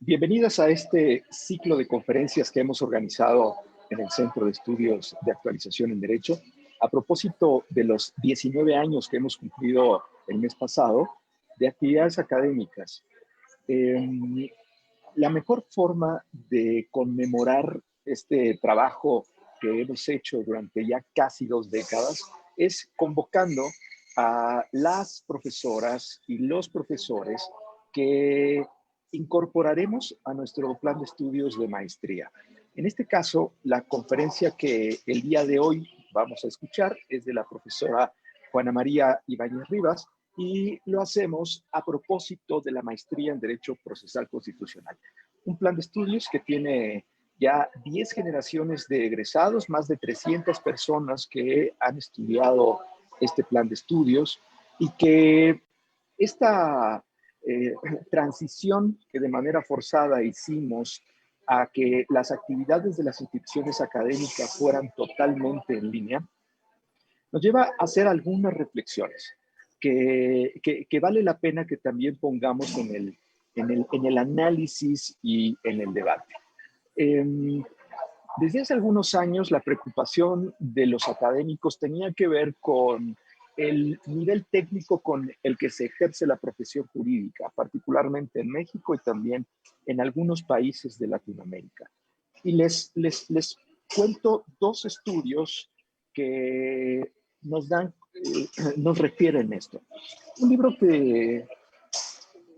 Bienvenidas a este ciclo de conferencias que hemos organizado en el Centro de Estudios de Actualización en Derecho a propósito de los 19 años que hemos cumplido el mes pasado de actividades académicas. La mejor forma de conmemorar este trabajo que hemos hecho durante ya casi 2 décadas es convocando a las profesoras y los profesores que incorporaremos a nuestro plan de estudios de maestría. En este caso, la conferencia que el día de hoy vamos a escuchar es de la profesora Juana María Ibáñez Rivas y lo hacemos a propósito de la maestría en Derecho Procesal Constitucional. Un plan de estudios que tiene ya 10 generaciones de egresados, más de 300 personas que han estudiado este plan de estudios y que esta transición que de manera forzada hicimos a que las actividades de las instituciones académicas fueran totalmente en línea, nos lleva a hacer algunas reflexiones que vale la pena que también pongamos en el análisis y en el debate. Desde hace algunos años, la preocupación de los académicos tenía que ver con el nivel técnico con el que se ejerce la profesión jurídica, particularmente en México y también en algunos países de Latinoamérica. Y les cuento dos estudios que nos refieren esto. Un libro que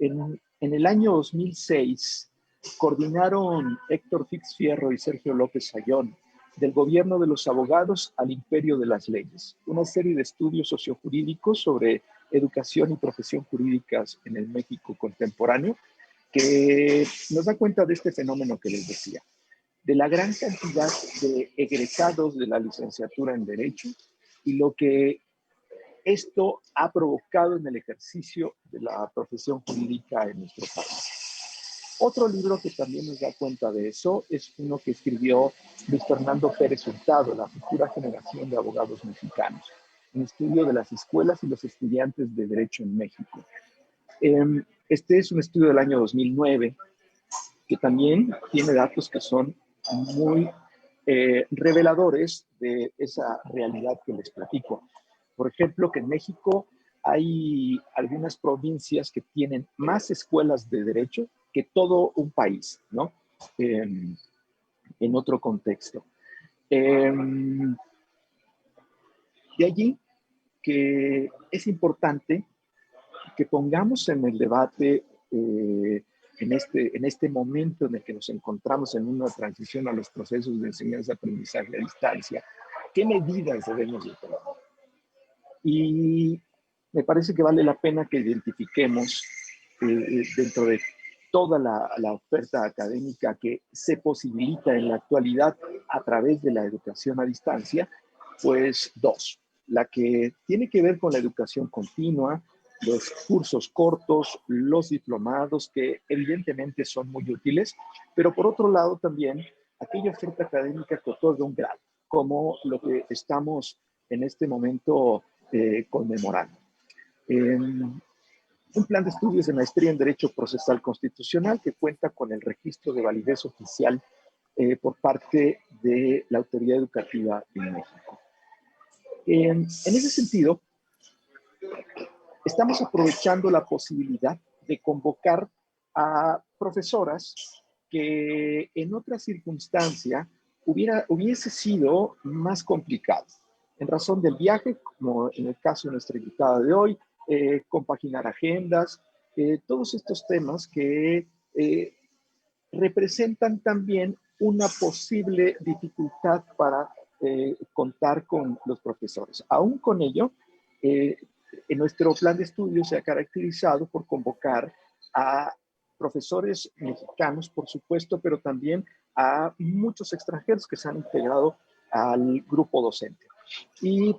en el año 2006 coordinaron Héctor Fix Fierro y Sergio López Ayón, del gobierno de los abogados al imperio de las leyes, una serie de estudios sociojurídicos sobre educación y profesión jurídicas en el México contemporáneo, que nos da cuenta de este fenómeno que les decía, de la gran cantidad de egresados de la licenciatura en Derecho y lo que esto ha provocado en el ejercicio de la profesión jurídica en nuestro país. Otro libro que también nos da cuenta de eso es uno que escribió Luis Fernando Pérez Hurtado, La futura generación de abogados mexicanos, un estudio de las escuelas y los estudiantes de Derecho en México. Este es un estudio del año 2009 que también tiene datos que son muy reveladores de esa realidad que les platico. Por ejemplo, que en México hay algunas provincias que tienen más escuelas de derecho que todo un país, ¿no? En otro contexto. De allí que es importante que pongamos en el debate en este momento en el que nos encontramos en una transición a los procesos de enseñanza-aprendizaje a distancia, ¿qué medidas debemos de tomar? Y me parece que vale la pena que identifiquemos dentro de toda la oferta académica que se posibilita en la actualidad a través de la educación a distancia, pues dos. La que tiene que ver con la educación continua, los cursos cortos, los diplomados, que evidentemente son muy útiles, pero por otro lado también aquella oferta académica que otorga un grado, como lo que estamos en este momento conmemorando. Un plan de estudios de maestría en Derecho Procesal Constitucional que cuenta con el registro de validez oficial por parte de la autoridad educativa en México. En ese sentido, estamos aprovechando la posibilidad de convocar a profesoras que en otra circunstancia hubiese sido más complicado. En razón del viaje, como en el caso de nuestra invitada de hoy, compaginar agendas, todos estos temas que representan también una posible dificultad para contar con los profesores. Aún con ello, en nuestro plan de estudio se ha caracterizado por convocar a profesores mexicanos, por supuesto, pero también a muchos extranjeros que se han integrado al grupo docente. Y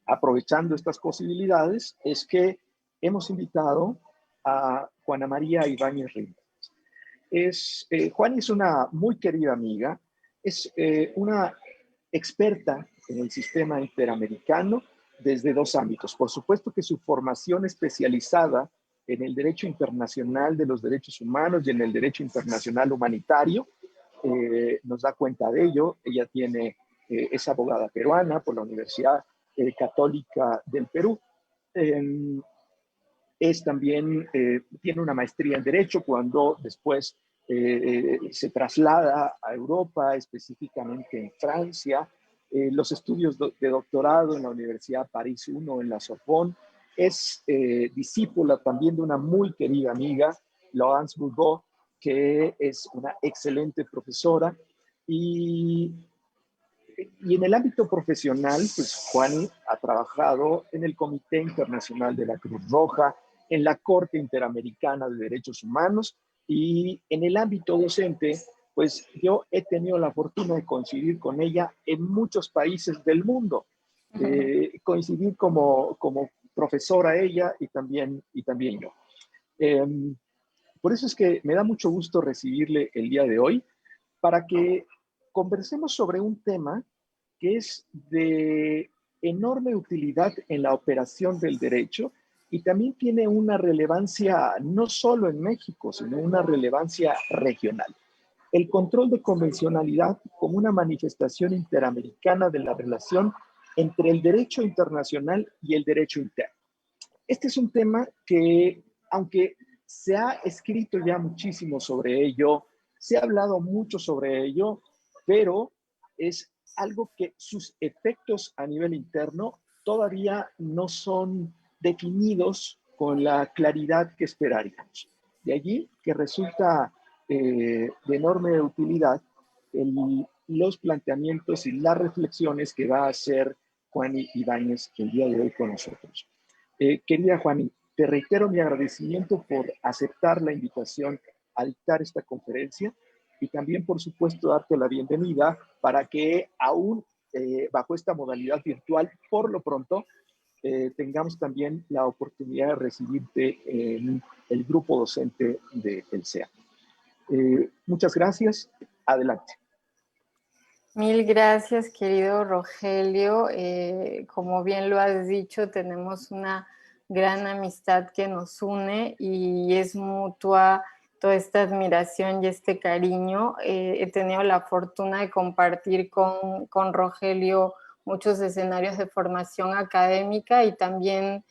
aprovechando estas posibilidades, es que hemos invitado a Juana María Ibáñez Rivas. Juan es una muy querida amiga, es una experta en el sistema interamericano desde dos ámbitos. Por supuesto que su formación especializada en el derecho internacional de los derechos humanos y en el derecho internacional humanitario. Nos da cuenta de ello. Ella es abogada peruana por la Universidad Católica del Perú. Es también, tiene una maestría en Derecho cuando después se traslada a Europa, específicamente en Francia, los estudios de doctorado en la Universidad París I en la Sorbonne. Es discípula también de una muy querida amiga, Laurence Bourbeau, que es una excelente profesora. Y y en el ámbito profesional, pues Juan ha trabajado en el Comité Internacional de la Cruz Roja, en la Corte Interamericana de Derechos Humanos y en el ámbito docente, pues yo he tenido la fortuna de coincidir con ella en muchos países del mundo. Coincidir como profesora ella y también yo. Eh, por eso es que me da mucho gusto recibirle el día de hoy para que conversemos sobre un tema que es de enorme utilidad en la operación del derecho y también tiene una relevancia no solo en México, sino una relevancia regional. El control de convencionalidad como una manifestación interamericana de la relación entre el derecho internacional y el derecho interno. Este es un tema que, aunque se ha escrito ya muchísimo sobre ello, se ha hablado mucho sobre ello, pero es algo que sus efectos a nivel interno todavía no son definidos con la claridad que esperaríamos. De allí que resulta de enorme utilidad los planteamientos y las reflexiones que va a hacer Juani Ibáñez el día de hoy con nosotros. Querida Juani, te reitero mi agradecimiento por aceptar la invitación a dictar esta conferencia y también, por supuesto, darte la bienvenida para que aún bajo esta modalidad virtual, por lo pronto, tengamos también la oportunidad de recibirte en el grupo docente del CEA. Muchas gracias. Adelante. Mil gracias, querido Rogelio. Como bien lo has dicho, tenemos una gran amistad que nos une y es mutua toda esta admiración y este cariño. He tenido la fortuna de compartir con Rogelio muchos escenarios de formación académica y también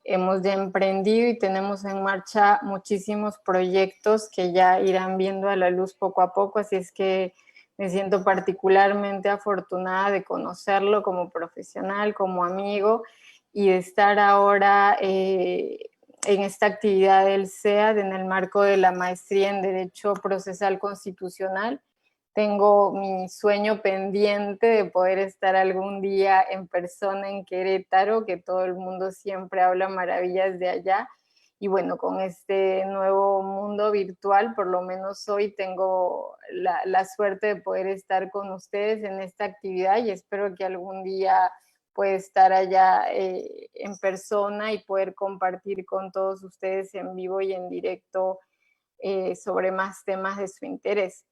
hemos ya emprendido y tenemos en marcha muchísimos proyectos que ya irán viendo a la luz poco a poco, así es que me siento particularmente afortunada de conocerlo como profesional, como amigo y de estar ahora en esta actividad del CEAD en el marco de la maestría en Derecho Procesal Constitucional. Tengo mi sueño pendiente de poder estar algún día en persona en Querétaro, que todo el mundo siempre habla maravillas de allá. Y bueno, con este nuevo mundo virtual, por lo menos hoy tengo la suerte de poder estar con ustedes en esta actividad y espero que algún día pueda estar allá en persona y poder compartir con todos ustedes en vivo y en directo sobre más temas de su interés.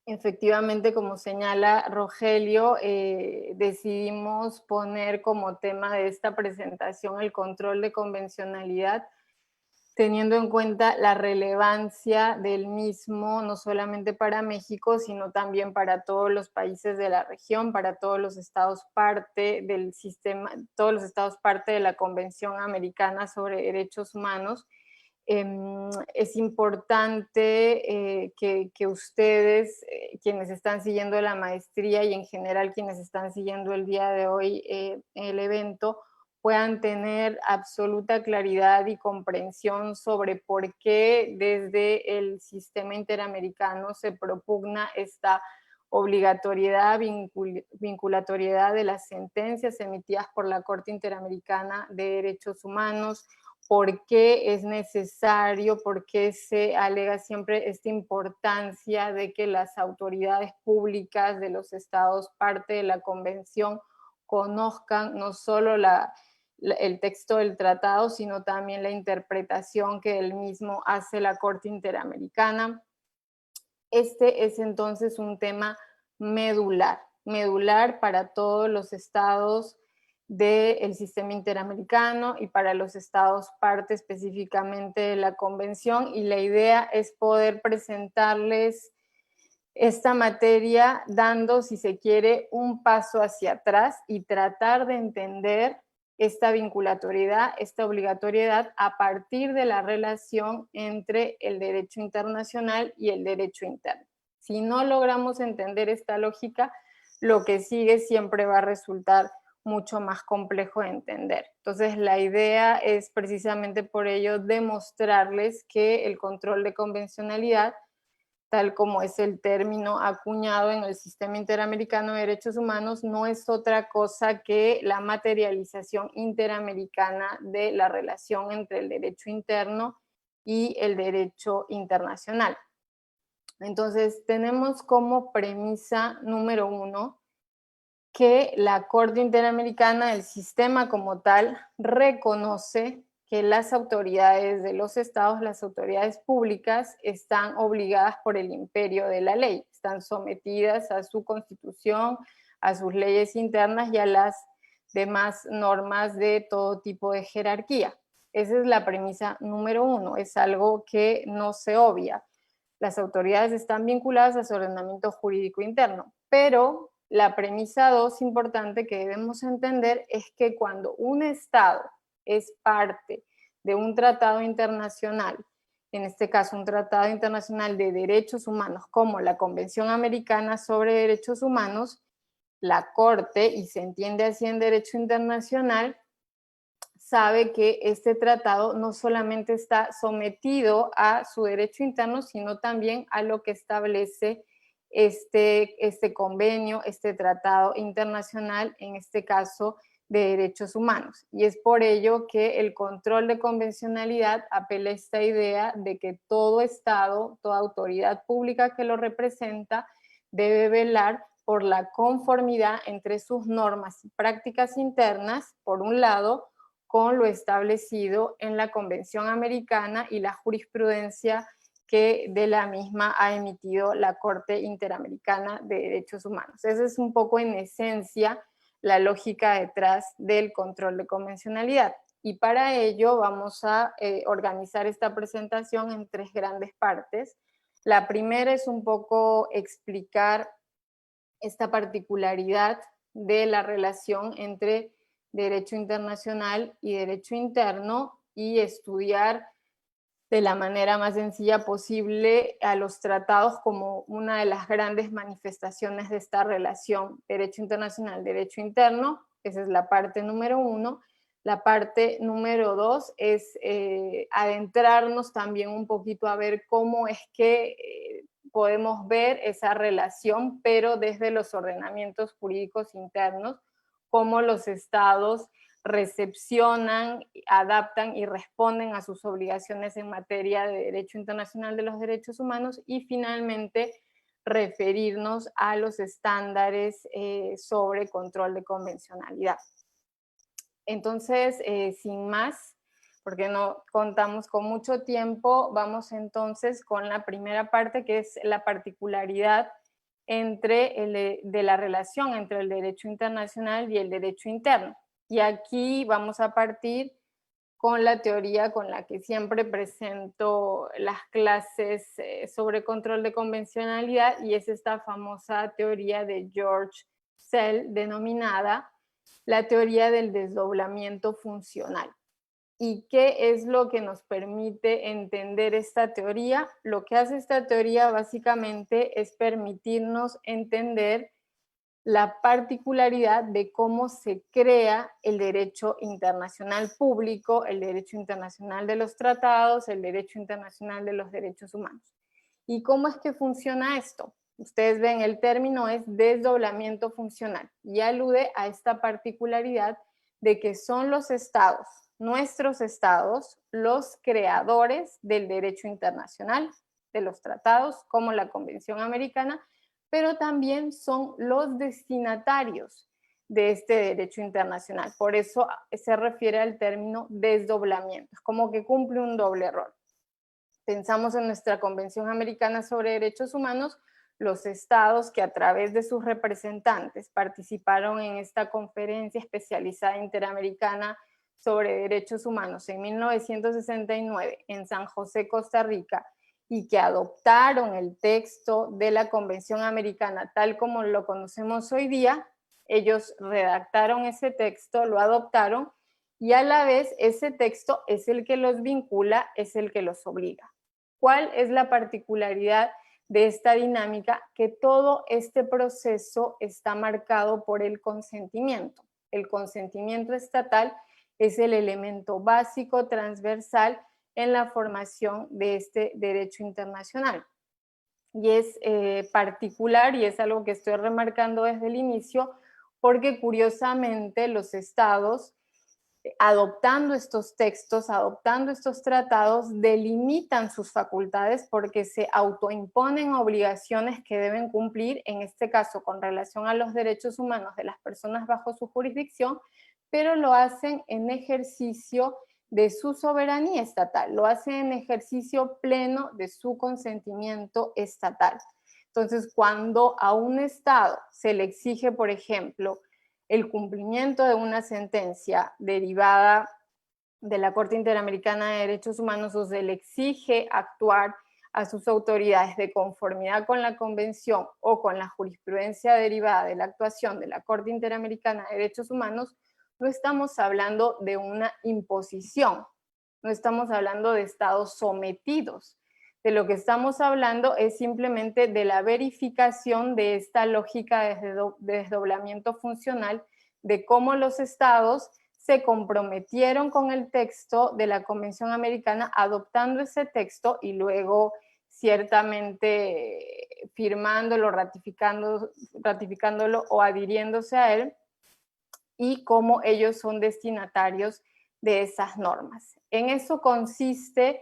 Efectivamente, como señala Rogelio, decidimos poner como tema de esta presentación el control de convencionalidad, teniendo en cuenta la relevancia del mismo, no solamente para México, sino también para todos los países de la región, para todos los estados parte del sistema, todos los estados parte de la Convención Americana sobre Derechos Humanos. Es importante que ustedes, quienes están siguiendo la maestría y en general quienes están siguiendo el día de hoy el evento, puedan tener absoluta claridad y comprensión sobre por qué desde el sistema interamericano se propugna esta obligatoriedad, vinculatoriedad de las sentencias emitidas por la Corte Interamericana de Derechos Humanos, por qué es necesario, por qué se alega siempre esta importancia de que las autoridades públicas de los estados parte de la convención conozcan no solo el texto del tratado, sino también la interpretación que del mismo hace la Corte Interamericana. Este es entonces un tema medular para todos los estados del sistema interamericano y para los estados parte específicamente de la convención, y la idea es poder presentarles esta materia dando, si se quiere, un paso hacia atrás y tratar de entender esta vinculatoriedad, esta obligatoriedad a partir de la relación entre el derecho internacional y el derecho interno. Si no logramos entender esta lógica, lo que sigue siempre va a resultar mucho más complejo de entender. Entonces, la idea es precisamente por ello demostrarles que el control de convencionalidad, tal como es el término acuñado en el Sistema Interamericano de Derechos Humanos, no es otra cosa que la materialización interamericana de la relación entre el derecho interno y el derecho internacional. Entonces, tenemos como premisa número 1 que la Corte Interamericana, el sistema como tal, reconoce que las autoridades de los estados, las autoridades públicas, están obligadas por el imperio de la ley, están sometidas a su constitución, a sus leyes internas y a las demás normas de todo tipo de jerarquía. Esa es la premisa número 1, es algo que no se obvia. Las autoridades están vinculadas a su ordenamiento jurídico interno, pero la premisa 2 importante que debemos entender es que cuando un Estado es parte de un tratado internacional, en este caso un tratado internacional de derechos humanos como la Convención Americana sobre Derechos Humanos, la Corte, y se entiende así en derecho internacional, sabe que este tratado no solamente está sometido a su derecho interno, sino también a lo que establece este convenio, este tratado internacional, en este caso de derechos humanos. Y es por ello que el control de convencionalidad apela a esta idea de que todo Estado, toda autoridad pública que lo representa, debe velar por la conformidad entre sus normas y prácticas internas, por un lado, con lo establecido en la Convención Americana y la jurisprudencia que de la misma ha emitido la Corte Interamericana de Derechos Humanos. Esa es un poco en esencia la lógica detrás del control de convencionalidad. Y para ello vamos a organizar esta presentación en 3 grandes partes. La primera es un poco explicar esta particularidad de la relación entre derecho internacional y derecho interno y estudiar de la manera más sencilla posible a los tratados como una de las grandes manifestaciones de esta relación derecho internacional, derecho interno. Esa es la parte número 1. La parte número 2 es adentrarnos también un poquito a ver cómo es que podemos ver esa relación, pero desde los ordenamientos jurídicos internos, cómo los estados recepcionan, adaptan y responden a sus obligaciones en materia de derecho internacional de los derechos humanos, y finalmente referirnos a los estándares sobre control de convencionalidad. Entonces, sin más, porque no contamos con mucho tiempo, vamos entonces con la primera parte, que es la particularidad de la relación entre el derecho internacional y el derecho interno. Y aquí vamos a partir con la teoría con la que siempre presento las clases sobre control de convencionalidad, y es esta famosa teoría de George Sell denominada la teoría del desdoblamiento funcional. ¿Y qué es lo que nos permite entender esta teoría? Lo que hace esta teoría básicamente es permitirnos entender la particularidad de cómo se crea el derecho internacional público, el derecho internacional de los tratados, el derecho internacional de los derechos humanos. ¿Y cómo es que funciona esto? Ustedes ven, el término es desdoblamiento funcional y alude a esta particularidad de que son los estados, nuestros estados, los creadores del derecho internacional, de los tratados, como la Convención Americana, pero también son los destinatarios de este derecho internacional. Por eso se refiere al término desdoblamiento, es como que cumple un doble rol. Pensamos en nuestra Convención Americana sobre Derechos Humanos, los estados que a través de sus representantes participaron en esta conferencia especializada interamericana sobre derechos humanos en 1969 en San José, Costa Rica, y que adoptaron el texto de la Convención Americana tal como lo conocemos hoy día, ellos redactaron ese texto, lo adoptaron, y a la vez ese texto es el que los vincula, es el que los obliga. ¿Cuál es la particularidad de esta dinámica? Que todo este proceso está marcado por el consentimiento. El consentimiento estatal es el elemento básico, transversal en la formación de este derecho internacional. Y es particular, y es algo que estoy remarcando desde el inicio, porque curiosamente los estados, adoptando estos textos, adoptando estos tratados, delimitan sus facultades porque se autoimponen obligaciones que deben cumplir, en este caso con relación a los derechos humanos de las personas bajo su jurisdicción, pero lo hacen en ejercicio de su soberanía estatal, lo hacen en ejercicio pleno de su consentimiento estatal. Entonces, cuando a un Estado se le exige, por ejemplo, el cumplimiento de una sentencia derivada de la Corte Interamericana de Derechos Humanos, o se le exige actuar a sus autoridades de conformidad con la Convención o con la jurisprudencia derivada de la actuación de la Corte Interamericana de Derechos Humanos, no estamos hablando de una imposición, no estamos hablando de estados sometidos. De lo que estamos hablando es simplemente de la verificación de esta lógica de desdoblamiento funcional, de cómo los estados se comprometieron con el texto de la Convención Americana, adoptando ese texto y luego ciertamente firmándolo, ratificándolo o adhiriéndose a él, y cómo ellos son destinatarios de esas normas. En eso consiste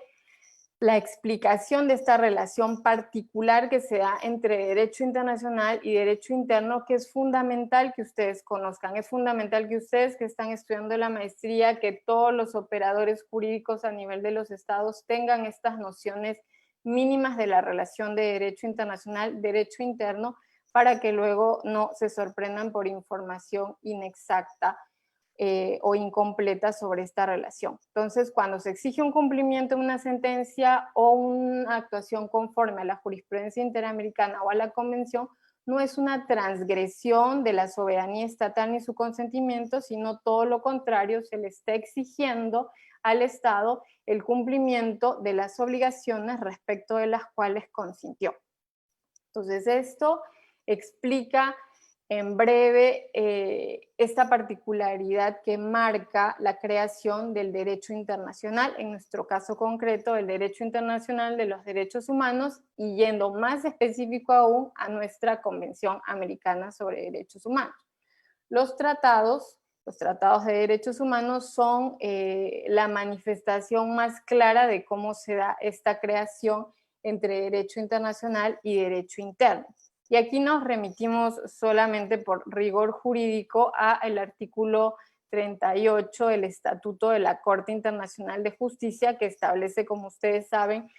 la explicación de esta relación particular que se da entre derecho internacional y derecho interno, que es fundamental que ustedes conozcan, es fundamental que ustedes que están estudiando la maestría, que todos los operadores jurídicos a nivel de los estados tengan estas nociones mínimas de la relación de derecho internacional, derecho interno, para que luego no se sorprendan por información inexacta o incompleta sobre esta relación. Entonces, cuando se exige un cumplimiento de una sentencia o una actuación conforme a la jurisprudencia interamericana o a la convención, no es una transgresión de la soberanía estatal ni su consentimiento, sino todo lo contrario, se le está exigiendo al Estado el cumplimiento de las obligaciones respecto de las cuales consintió. Entonces, esto explica en breve esta particularidad que marca la creación del derecho internacional, en nuestro caso concreto, el derecho internacional de los derechos humanos, y yendo más específico aún a nuestra Convención Americana sobre Derechos Humanos. Los tratados de derechos humanos son la manifestación más clara de cómo se da esta creación entre derecho internacional y derecho interno. Y aquí nos remitimos solamente por rigor jurídico al artículo 38 del Estatuto de la Corte Internacional de Justicia, que establece, como ustedes saben,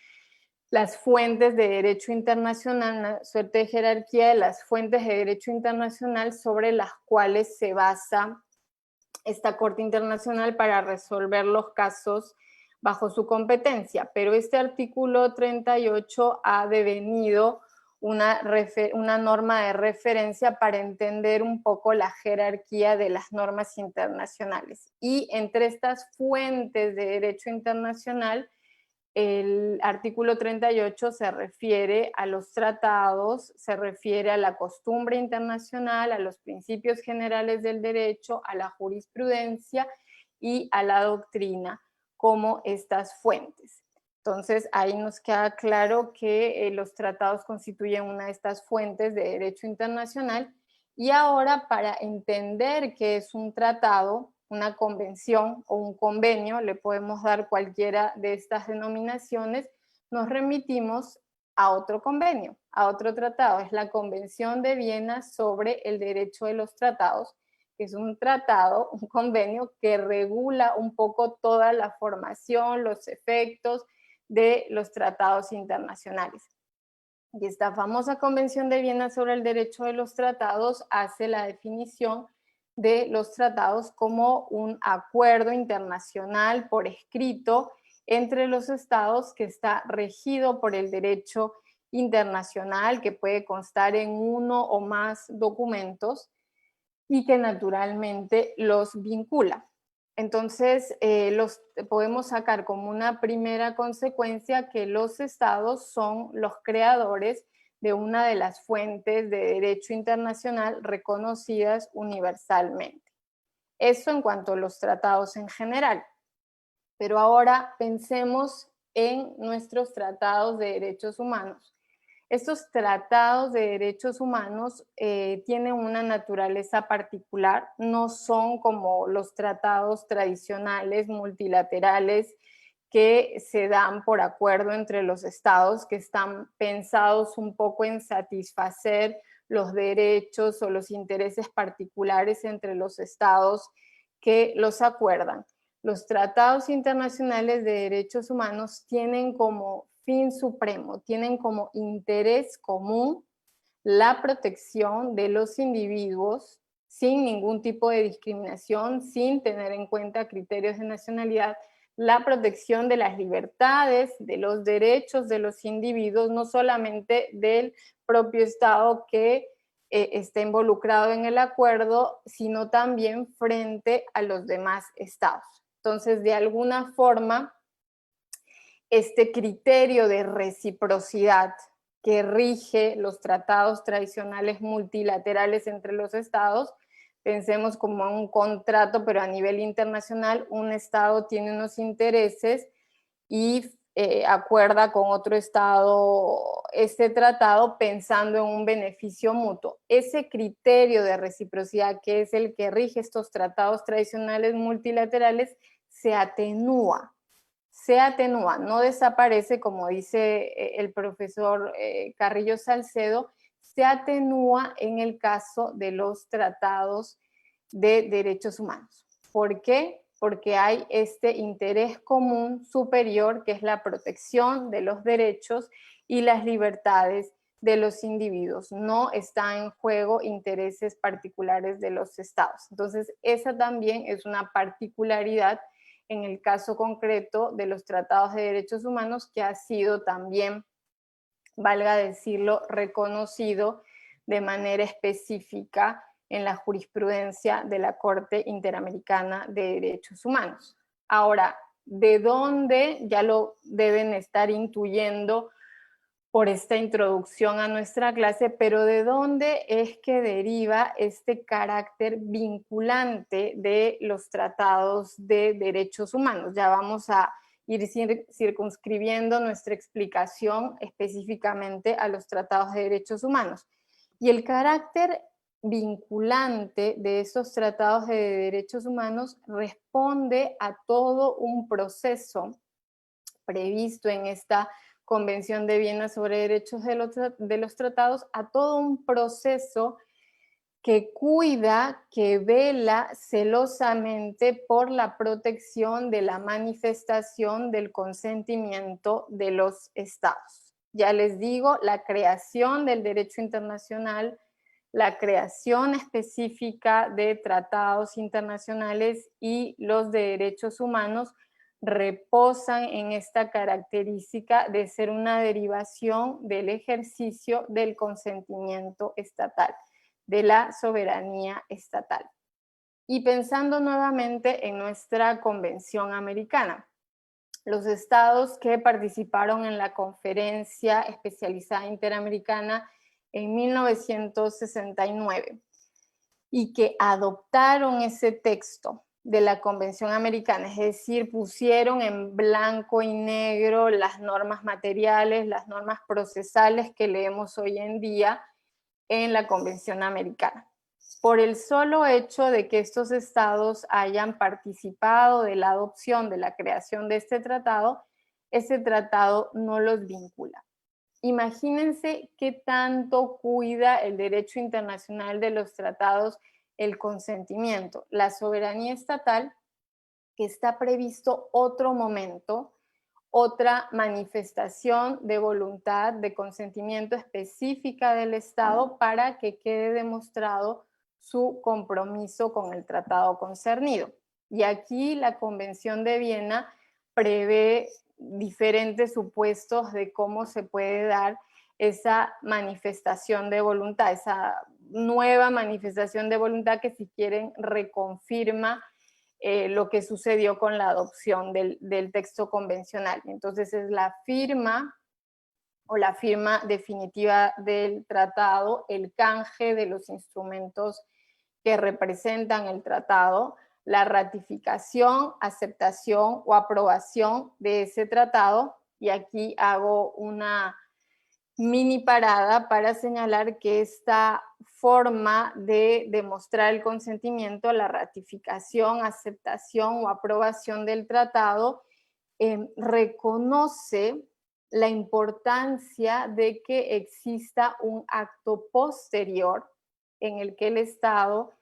las fuentes de derecho internacional, una suerte de jerarquía de las fuentes de derecho internacional sobre las cuales se basa esta Corte Internacional para resolver los casos bajo su competencia. Pero este artículo 38 ha devenido una norma de referencia para entender un poco la jerarquía de las normas internacionales. Y entre estas fuentes de derecho internacional, el artículo 38 se refiere a los tratados, se refiere a la costumbre internacional, a los principios generales del derecho, a la jurisprudencia y a la doctrina como estas fuentes. Entonces, ahí nos queda claro que los tratados constituyen una de estas fuentes de derecho internacional. Y ahora, para entender qué es un tratado, una convención o un convenio, le podemos dar cualquiera de estas denominaciones, nos remitimos a otro convenio, a otro tratado. Es la Convención de Viena sobre el Derecho de los Tratados, que es un tratado, un convenio que regula un poco toda la formación, los efectos de los tratados internacionales. Y esta famosa Convención de Viena sobre el Derecho de los Tratados hace la definición de los tratados como un acuerdo internacional por escrito entre los estados que está regido por el derecho internacional, que puede constar en uno o más documentos y que naturalmente los vincula. Entonces, los podemos sacar como una primera consecuencia que los estados son los creadores de una de las fuentes de derecho internacional reconocidas universalmente. Eso en cuanto a los tratados en general. Pero ahora pensemos en nuestros tratados de derechos humanos. Estos tratados de derechos humanos tienen una naturaleza particular, no son como los tratados tradicionales multilaterales que se dan por acuerdo entre los estados, que están pensados un poco en satisfacer los derechos o los intereses particulares entre los estados que los acuerdan. Los tratados internacionales de derechos humanos tienen como fin supremo, tienen como interés común la protección de los individuos sin ningún tipo de discriminación, sin tener en cuenta criterios de nacionalidad, la protección de las libertades, de los derechos de los individuos, no solamente del propio Estado que está involucrado en el acuerdo, sino también frente a los demás estados. Entonces, de alguna forma, este criterio de reciprocidad que rige los tratados tradicionales multilaterales entre los estados, pensemos como un contrato, pero a nivel internacional, un estado tiene unos intereses y acuerda con otro estado este tratado pensando en un beneficio mutuo. Ese criterio de reciprocidad, que es el que rige estos tratados tradicionales multilaterales, se atenúa, no desaparece, como dice el profesor Carrillo Salcedo, se atenúa en el caso de los tratados de derechos humanos. ¿Por qué? Porque hay este interés común superior que es la protección de los derechos y las libertades de los individuos. No están en juego intereses particulares de los estados. Entonces, esa también es una particularidad en el caso concreto de los tratados de derechos humanos que ha sido también, valga decirlo, reconocido de manera específica en la jurisprudencia de la Corte Interamericana de Derechos Humanos. Ahora, ¿de dónde? Ya lo deben estar intuyendo por esta introducción a nuestra clase, pero ¿de dónde es que deriva este carácter vinculante de los tratados de derechos humanos? Ya vamos a ir circunscribiendo nuestra explicación específicamente a los tratados de derechos humanos. Y el carácter vinculante de esos tratados de derechos humanos responde a todo un proceso previsto en esta Convención de Viena sobre Derechos de los Tratados, a todo un proceso que cuida, que vela celosamente por la protección de la manifestación del consentimiento de los estados. Ya les digo, la creación del derecho internacional, la creación específica de tratados internacionales y los de derechos humanos reposan en esta característica de ser una derivación del ejercicio del consentimiento estatal, de la soberanía estatal. Y pensando nuevamente en nuestra Convención Americana, los estados que participaron en la Conferencia Especializada Interamericana en 1969 y que adoptaron ese texto de la Convención Americana, es decir, pusieron en blanco y negro las normas materiales, las normas procesales que leemos hoy en día en la Convención Americana. Por el solo hecho de que estos estados hayan participado de la adopción, de la creación de este tratado no los vincula. Imagínense qué tanto cuida el derecho internacional de los tratados el consentimiento, la soberanía estatal, que está previsto otro momento, otra manifestación de voluntad, de consentimiento específica del Estado para que quede demostrado su compromiso con el tratado concernido. Y aquí la Convención de Viena prevé diferentes supuestos de cómo se puede dar esa manifestación de voluntad, esa nueva manifestación de voluntad que, si quieren, reconfirma lo que sucedió con la adopción del texto convencional. Entonces es la firma o la firma definitiva del tratado, el canje de los instrumentos que representan el tratado, la ratificación, aceptación o aprobación de ese tratado. Y aquí hago una mini parada para señalar que esta forma de demostrar el consentimiento, la ratificación, aceptación o aprobación del tratado, reconoce la importancia de que exista un acto posterior en el que el Estado,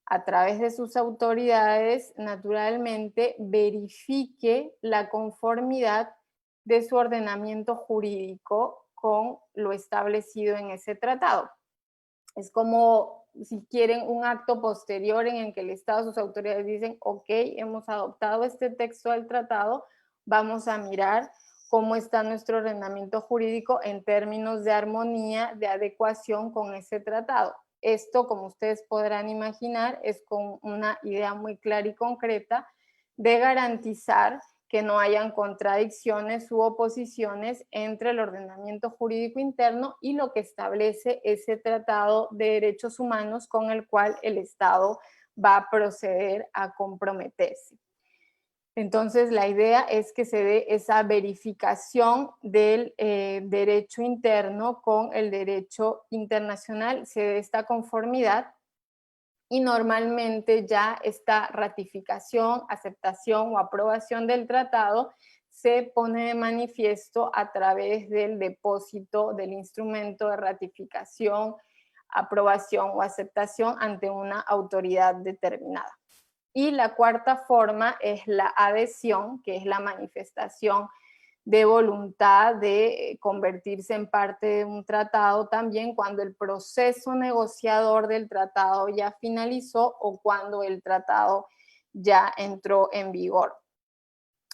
a través de sus autoridades, naturalmente verifique la conformidad de su ordenamiento jurídico con lo establecido en ese tratado. Es como, si quieren, un acto posterior en el que el Estado, sus autoridades dicen, ok, hemos adoptado este texto del tratado, vamos a mirar cómo está nuestro ordenamiento jurídico en términos de armonía, de adecuación con ese tratado. Esto, como ustedes podrán imaginar, es con una idea muy clara y concreta de garantizar que no hayan contradicciones u oposiciones entre el ordenamiento jurídico interno y lo que establece ese Tratado de Derechos Humanos con el cual el Estado va a proceder a comprometerse. Entonces, la idea es que se dé esa verificación del derecho interno con el derecho internacional, se dé esta conformidad, y normalmente ya esta ratificación, aceptación o aprobación del tratado se pone de manifiesto a través del depósito del instrumento de ratificación, aprobación o aceptación ante una autoridad determinada. Y la cuarta forma es la adhesión, que es la manifestación de voluntad de convertirse en parte de un tratado también cuando el proceso negociador del tratado ya finalizó o cuando el tratado ya entró en vigor.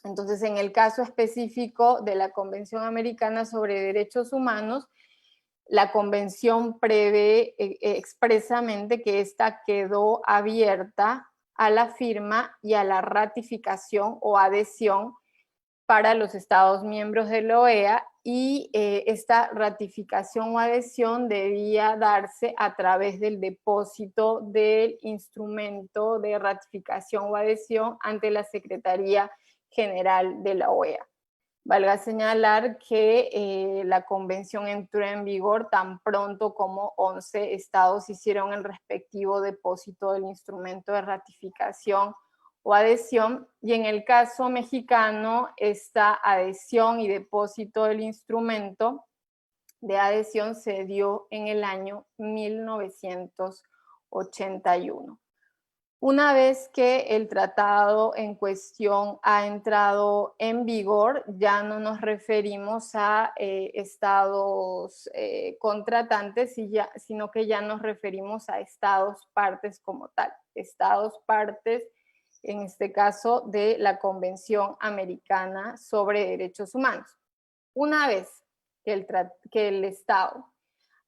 Entonces, en el caso específico de la Convención Americana sobre Derechos Humanos, la convención prevé expresamente que esta quedó abierta a la firma y a la ratificación o adhesión para los Estados miembros de la OEA, y esta ratificación o adhesión debía darse a través del depósito del instrumento de ratificación o adhesión ante la Secretaría General de la OEA. Valga señalar que la convención entró en vigor tan pronto como 11 estados hicieron el respectivo depósito del instrumento de ratificación o adhesión, y en el caso mexicano esta adhesión y depósito del instrumento de adhesión se dio en el año 1981. Una vez que el tratado en cuestión ha entrado en vigor, ya no nos referimos a estados contratantes, sino que ya nos referimos a estados partes como tal. Estados partes, en este caso, de la Convención Americana sobre Derechos Humanos. Una vez que el Estado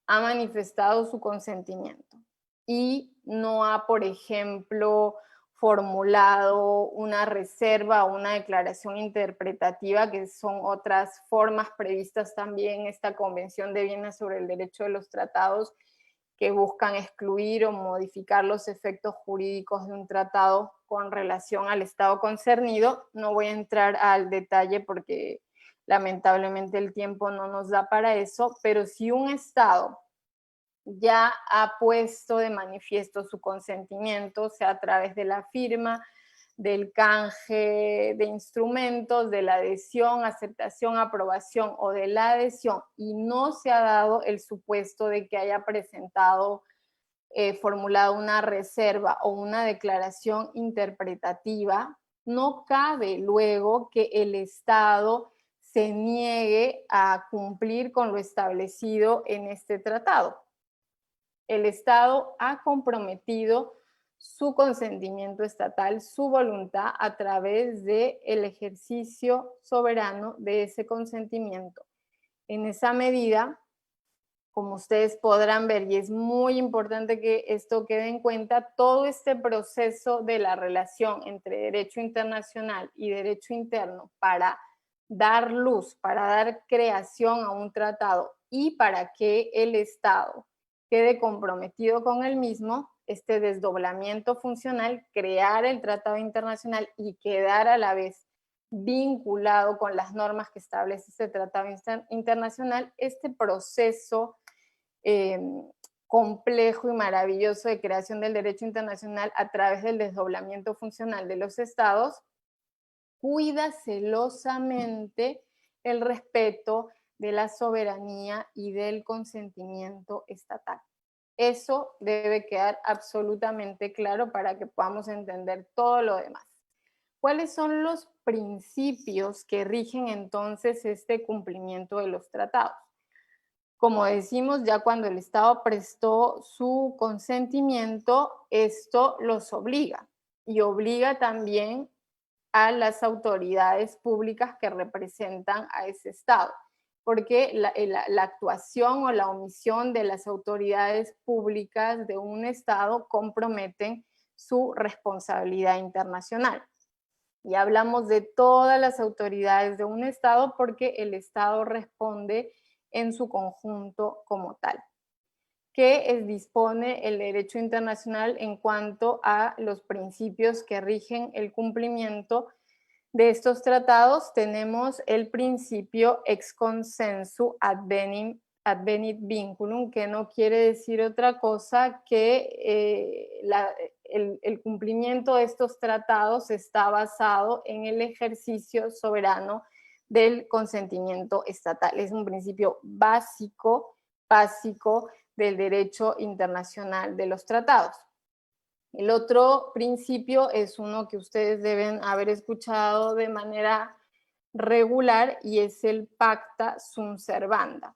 ha manifestado su consentimiento y no ha, por ejemplo, formulado una reserva o una declaración interpretativa, que son otras formas previstas también en esta Convención de Viena sobre el Derecho de los Tratados, que buscan excluir o modificar los efectos jurídicos de un tratado con relación al Estado concernido. No voy a entrar al detalle porque lamentablemente el tiempo no nos da para eso, pero si un Estado ya ha puesto de manifiesto su consentimiento, sea a través de la firma, del canje de instrumentos, de la adhesión, aceptación, aprobación o de la adhesión, y no se ha dado el supuesto de que haya presentado, formulado una reserva o una declaración interpretativa, no cabe luego que el Estado se niegue a cumplir con lo establecido en este tratado. El Estado ha comprometido su consentimiento estatal, su voluntad a través del ejercicio soberano de ese consentimiento. En esa medida, como ustedes podrán ver, y es muy importante que esto quede en cuenta, todo este proceso de la relación entre derecho internacional y derecho interno para dar luz, para dar creación a un tratado y para que el Estado quede comprometido con el mismo, este desdoblamiento funcional, crear el tratado internacional y quedar a la vez vinculado con las normas que establece este tratado internacional, este proceso eh, complejo y maravilloso de creación del derecho internacional a través del desdoblamiento funcional de los estados, cuida celosamente el respeto de la soberanía y del consentimiento estatal. Eso debe quedar absolutamente claro para que podamos entender todo lo demás. ¿Cuáles son los principios que rigen entonces este cumplimiento de los tratados? Como decimos, ya cuando el Estado prestó su consentimiento, esto los obliga y obliga también a las autoridades públicas que representan a ese Estado, porque la actuación o la omisión de las autoridades públicas de un Estado comprometen su responsabilidad internacional. Y hablamos de todas las autoridades de un Estado porque el Estado responde en su conjunto como tal. ¿Qué dispone el derecho internacional en cuanto a los principios que rigen el cumplimiento de estos tratados? Tenemos el principio ex consensu advenit vinculum, que no quiere decir otra cosa que el cumplimiento de estos tratados está basado en el ejercicio soberano del consentimiento estatal. Es un principio básico del derecho internacional de los tratados. El otro principio es uno que ustedes deben haber escuchado de manera regular y es el pacta sunt servanda,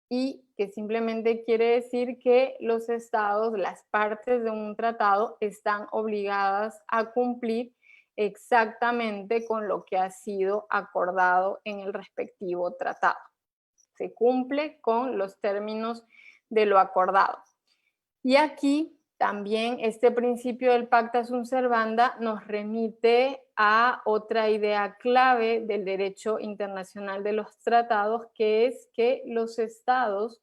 y que simplemente quiere decir que los estados, las partes de un tratado, están obligadas a cumplir exactamente con lo que ha sido acordado en el respectivo tratado. Se cumple con los términos de lo acordado. Y aquí también este principio del pacta sunt servanda nos remite a otra idea clave del derecho internacional de los tratados, que es que los estados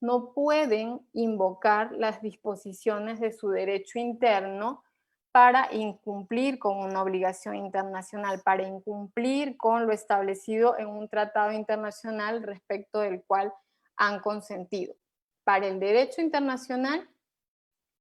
no pueden invocar las disposiciones de su derecho interno para incumplir con una obligación internacional, para incumplir con lo establecido en un tratado internacional respecto del cual han consentido. Para el derecho internacional,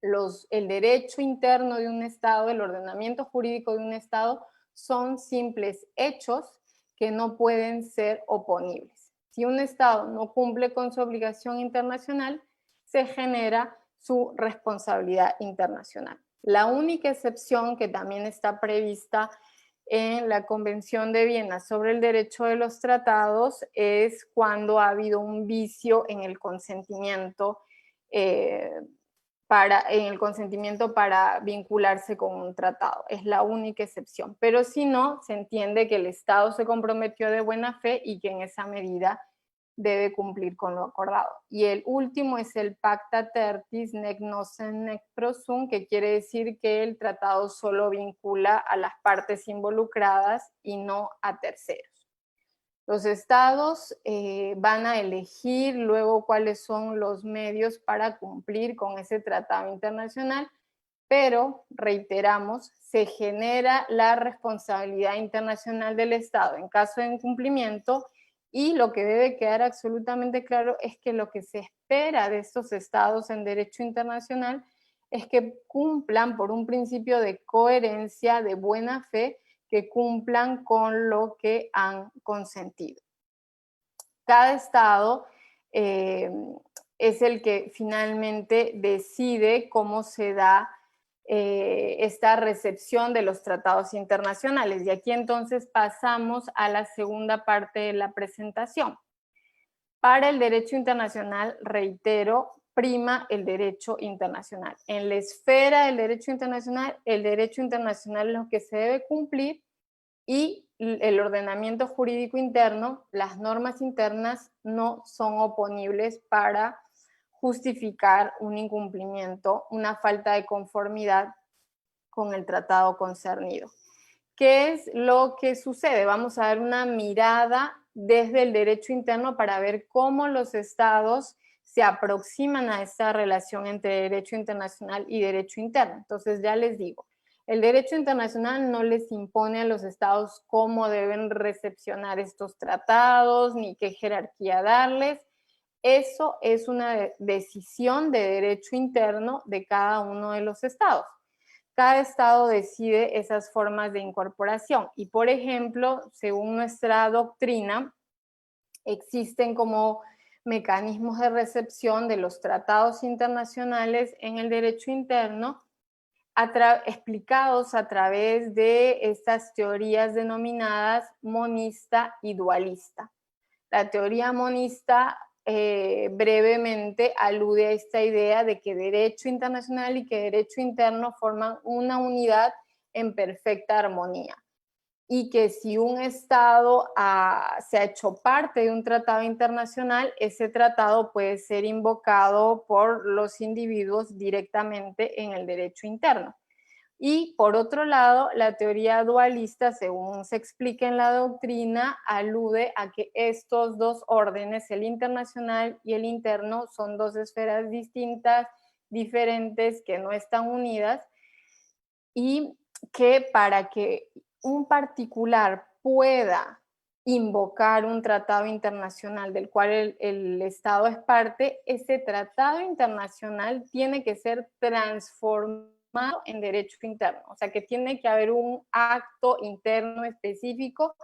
el derecho interno de un Estado, el ordenamiento jurídico de un Estado, son simples hechos que no pueden ser oponibles. Si un Estado no cumple con su obligación internacional, se genera su responsabilidad internacional. La única excepción que también está prevista en la Convención de Viena sobre el derecho de los tratados es cuando ha habido un vicio en el consentimiento para vincularse con un tratado. Es la única excepción. Pero si no, se entiende que el Estado se comprometió de buena fe y que en esa medida debe cumplir con lo acordado. Y el último es el pacta tertis nec nocen nec prosum, que quiere decir que el tratado solo vincula a las partes involucradas y no a terceros. Los estados van a elegir luego cuáles son los medios para cumplir con ese tratado internacional, pero, reiteramos, se genera la responsabilidad internacional del Estado en caso de incumplimiento, y lo que debe quedar absolutamente claro es que lo que se espera de estos estados en derecho internacional es que cumplan por un principio de coherencia, de buena fe, que cumplan con lo que han consentido. Cada estado es el que finalmente decide cómo se da esta recepción de los tratados internacionales. Y aquí entonces pasamos a la segunda parte de la presentación. Para el derecho internacional, reitero, prima el derecho internacional. En la esfera del derecho internacional, el derecho internacional es lo que se debe cumplir y el ordenamiento jurídico interno, las normas internas no son oponibles para justificar un incumplimiento, una falta de conformidad con el tratado concernido. ¿Qué es lo que sucede? Vamos a dar una mirada desde el derecho interno para ver cómo los estados se aproximan a esta relación entre derecho internacional y derecho interno. Entonces, ya les digo, el derecho internacional no les impone a los estados cómo deben recepcionar estos tratados, ni qué jerarquía darles. Eso es una decisión de derecho interno de cada uno de los estados. Cada estado decide esas formas de incorporación y, por ejemplo, según nuestra doctrina, existen como mecanismos de recepción de los tratados internacionales en el derecho interno explicados a través de estas teorías denominadas monista y dualista. La teoría monista brevemente alude a esta idea de que derecho internacional y que derecho interno forman una unidad en perfecta armonía y que si un Estado se ha hecho parte de un tratado internacional, ese tratado puede ser invocado por los individuos directamente en el derecho interno. Y por otro lado, la teoría dualista, según se explica en la doctrina, alude a que estos dos órdenes, el internacional y el interno, son dos esferas distintas, diferentes, que no están unidas, y que para que un particular pueda invocar un tratado internacional del cual el Estado es parte, ese tratado internacional tiene que ser transformado en derecho interno, o sea que tiene que haber un acto interno específico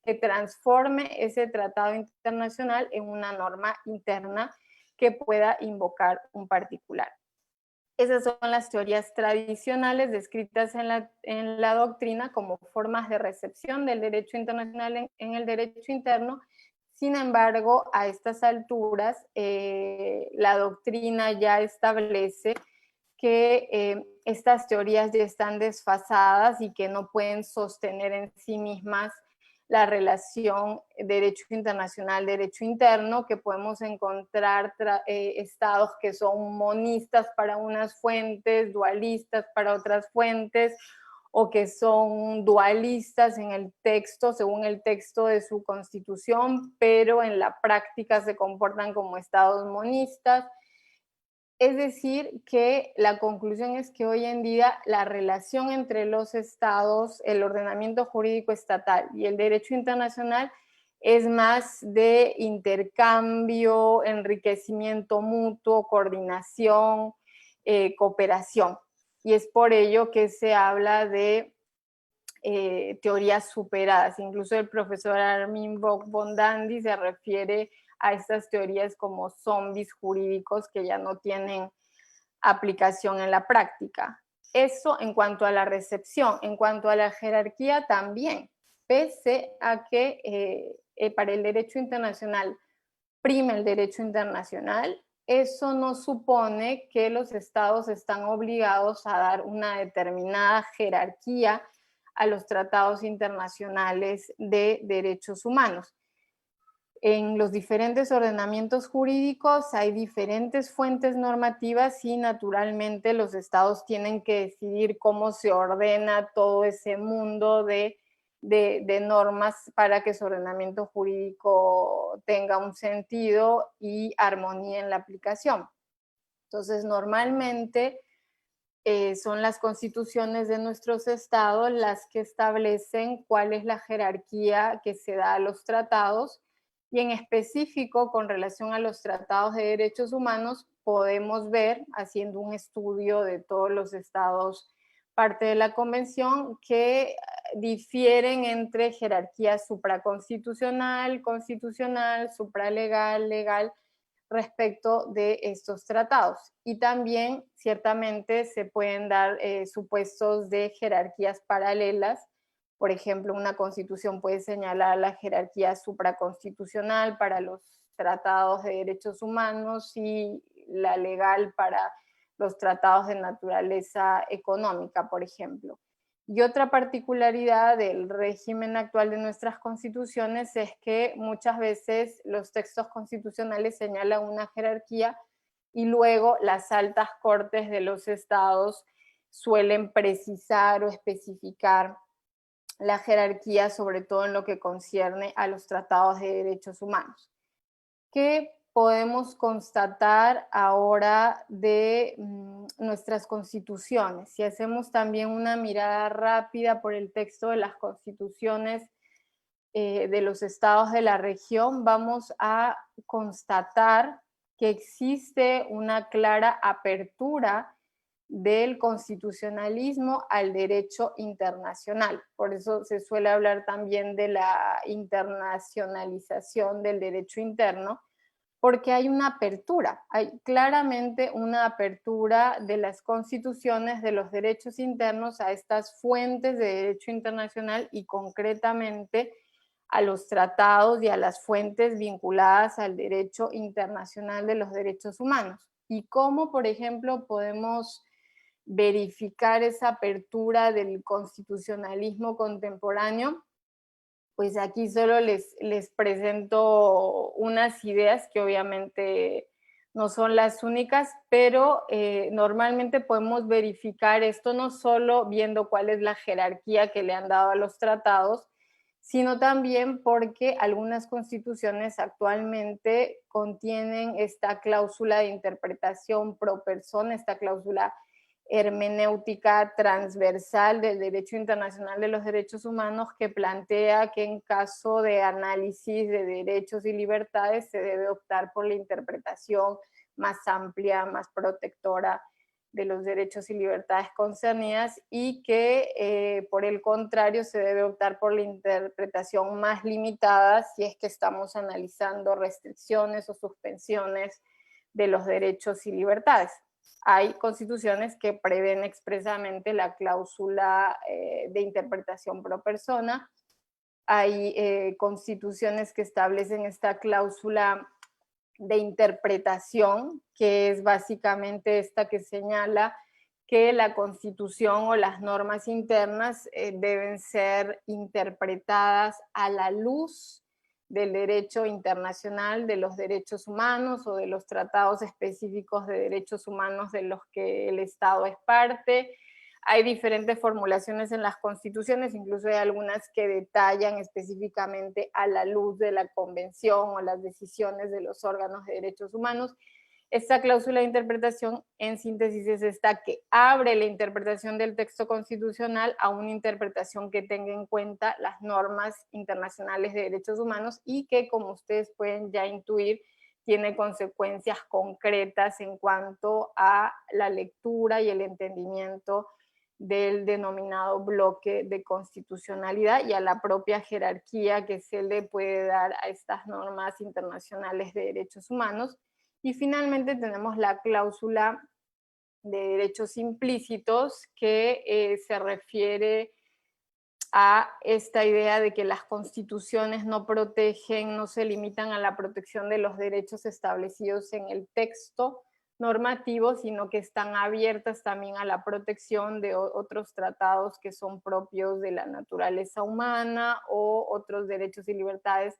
que transforme ese tratado internacional en una norma interna que pueda invocar un particular. Esas son las teorías tradicionales descritas en la doctrina como formas de recepción del derecho internacional en el derecho interno. Sin embargo, a estas alturas, la doctrina ya establece que estas teorías ya están desfasadas y que no pueden sostener en sí mismas la relación derecho internacional, derecho interno, que podemos encontrar estados que son monistas para unas fuentes, dualistas para otras fuentes, o que son dualistas en el texto, según el texto de su constitución, pero en la práctica se comportan como estados monistas. Es decir, que la conclusión es que hoy en día la relación entre los estados, el ordenamiento jurídico estatal y el derecho internacional es más de intercambio, enriquecimiento mutuo, coordinación, cooperación. Y es por ello que se habla de teorías superadas. Incluso el profesor Armin Bock-Bondandi se refiere a estas teorías como zombies jurídicos que ya no tienen aplicación en la práctica. Eso en cuanto a la recepción. En cuanto a la jerarquía también, pese a que para el derecho internacional prima el derecho internacional, eso no supone que los estados están obligados a dar una determinada jerarquía a los tratados internacionales de derechos humanos. En los diferentes ordenamientos jurídicos hay diferentes fuentes normativas y naturalmente los estados tienen que decidir cómo se ordena todo ese mundo de normas para que su ordenamiento jurídico tenga un sentido y armonía en la aplicación. Entonces, normalmente son las constituciones de nuestros estados las que establecen cuál es la jerarquía que se da a los tratados. Y en específico, con relación a los tratados de derechos humanos, podemos ver, haciendo un estudio de todos los estados parte de la convención, que difieren entre jerarquía supraconstitucional, constitucional, supralegal, legal, respecto de estos tratados. Y también, ciertamente, se pueden dar supuestos de jerarquías paralelas. Por ejemplo, una constitución puede señalar la jerarquía supraconstitucional para los tratados de derechos humanos y la legal para los tratados de naturaleza económica, por ejemplo. Y otra particularidad del régimen actual de nuestras constituciones es que muchas veces los textos constitucionales señalan una jerarquía y luego las altas cortes de los estados suelen precisar o especificar la jerarquía, sobre todo en lo que concierne a los tratados de derechos humanos. ¿Qué podemos constatar ahora de nuestras constituciones? Si hacemos también una mirada rápida por el texto de las constituciones de los estados de la región, vamos a constatar que existe una clara apertura del constitucionalismo al derecho internacional. Por eso se suele hablar también de la internacionalización del derecho interno, porque hay una apertura, hay claramente una apertura de las constituciones de los derechos internos a estas fuentes de derecho internacional y concretamente a los tratados y a las fuentes vinculadas al derecho internacional de los derechos humanos. Y cómo, por ejemplo, podemos verificar esa apertura del constitucionalismo contemporáneo. Pues aquí solo les presento unas ideas que obviamente no son las únicas, pero normalmente podemos verificar esto no solo viendo cuál es la jerarquía que le han dado a los tratados, sino también porque algunas constituciones actualmente contienen esta cláusula de interpretación pro persona, esta cláusula hermenéutica transversal del derecho internacional de los derechos humanos que plantea que en caso de análisis de derechos y libertades se debe optar por la interpretación más amplia, más protectora de los derechos y libertades concernidas y que por el contrario se debe optar por la interpretación más limitada si es que estamos analizando restricciones o suspensiones de los derechos y libertades. Hay constituciones que prevén expresamente la cláusula de interpretación pro persona, hay constituciones que establecen esta cláusula de interpretación, que es básicamente esta que señala que la Constitución o las normas internas deben ser interpretadas a la luz del derecho internacional de los derechos humanos o de los tratados específicos de derechos humanos de los que el Estado es parte. Hay diferentes formulaciones en las constituciones, incluso hay algunas que detallan específicamente a la luz de la convención o las decisiones de los órganos de derechos humanos. Esta cláusula de interpretación, en síntesis, es esta que abre la interpretación del texto constitucional a una interpretación que tenga en cuenta las normas internacionales de derechos humanos y que, como ustedes pueden ya intuir, tiene consecuencias concretas en cuanto a la lectura y el entendimiento del denominado bloque de constitucionalidad y a la propia jerarquía que se le puede dar a estas normas internacionales de derechos humanos. Y finalmente tenemos la cláusula de derechos implícitos que se refiere a esta idea de que las constituciones no protegen, no se limitan a la protección de los derechos establecidos en el texto normativo, sino que están abiertas también a la protección de otros tratados que son propios de la naturaleza humana o otros derechos y libertades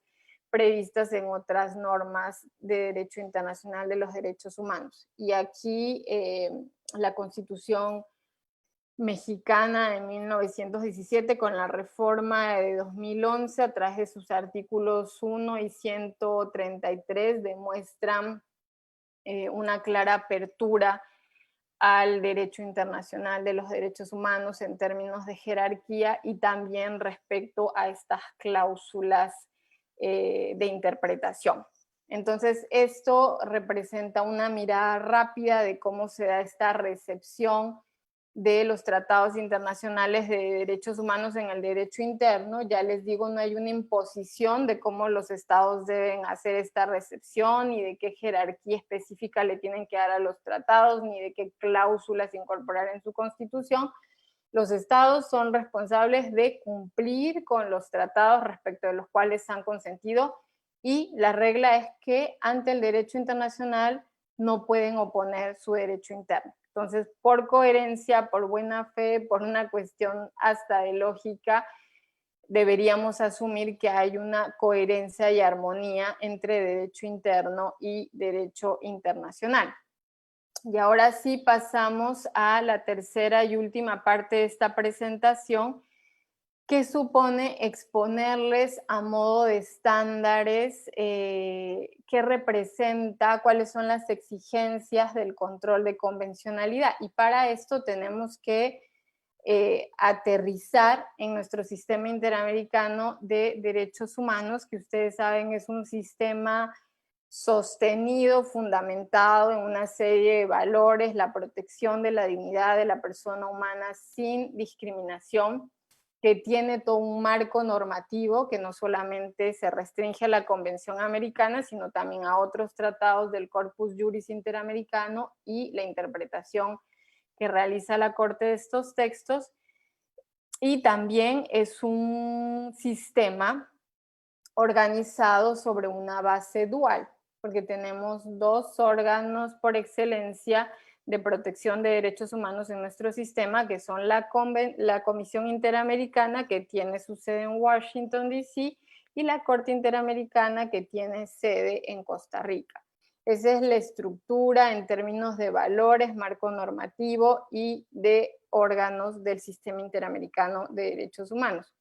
previstas en otras normas de derecho internacional de los derechos humanos. Y aquí la Constitución mexicana de 1917 con la reforma de 2011 a través de sus artículos 1 y 133 demuestran una clara apertura al derecho internacional de los derechos humanos en términos de jerarquía y también respecto a estas cláusulas de interpretación. Entonces, esto representa una mirada rápida de cómo se da esta recepción de los tratados internacionales de derechos humanos en el derecho interno. Ya les digo, no hay una imposición de cómo los estados deben hacer esta recepción, ni de qué jerarquía específica le tienen que dar a los tratados, ni de qué cláusulas incorporar en su constitución. Los estados son responsables de cumplir con los tratados respecto de los cuales han consentido, y la regla es que ante el derecho internacional no pueden oponer su derecho interno. Entonces, por coherencia, por buena fe, por una cuestión hasta de lógica, deberíamos asumir que hay una coherencia y armonía entre derecho interno y derecho internacional. Y ahora sí pasamos a la tercera y última parte de esta presentación, que supone exponerles a modo de estándares qué representa, cuáles son las exigencias del control de convencionalidad. Y para esto tenemos que aterrizar en nuestro sistema interamericano de derechos humanos, que ustedes saben es un sistema sostenido, fundamentado en una serie de valores, la protección de la dignidad de la persona humana sin discriminación, que tiene todo un marco normativo que no solamente se restringe a la Convención Americana, sino también a otros tratados del Corpus Juris Interamericano y la interpretación que realiza la Corte de estos textos. Y también es un sistema organizado sobre una base dual, porque tenemos dos órganos por excelencia de protección de derechos humanos en nuestro sistema, que son la Comisión Interamericana, que tiene su sede en Washington, D.C., y la Corte Interamericana, que tiene sede en Costa Rica. Esa es la estructura en términos de valores, marco normativo y de órganos del sistema interamericano de derechos humanos.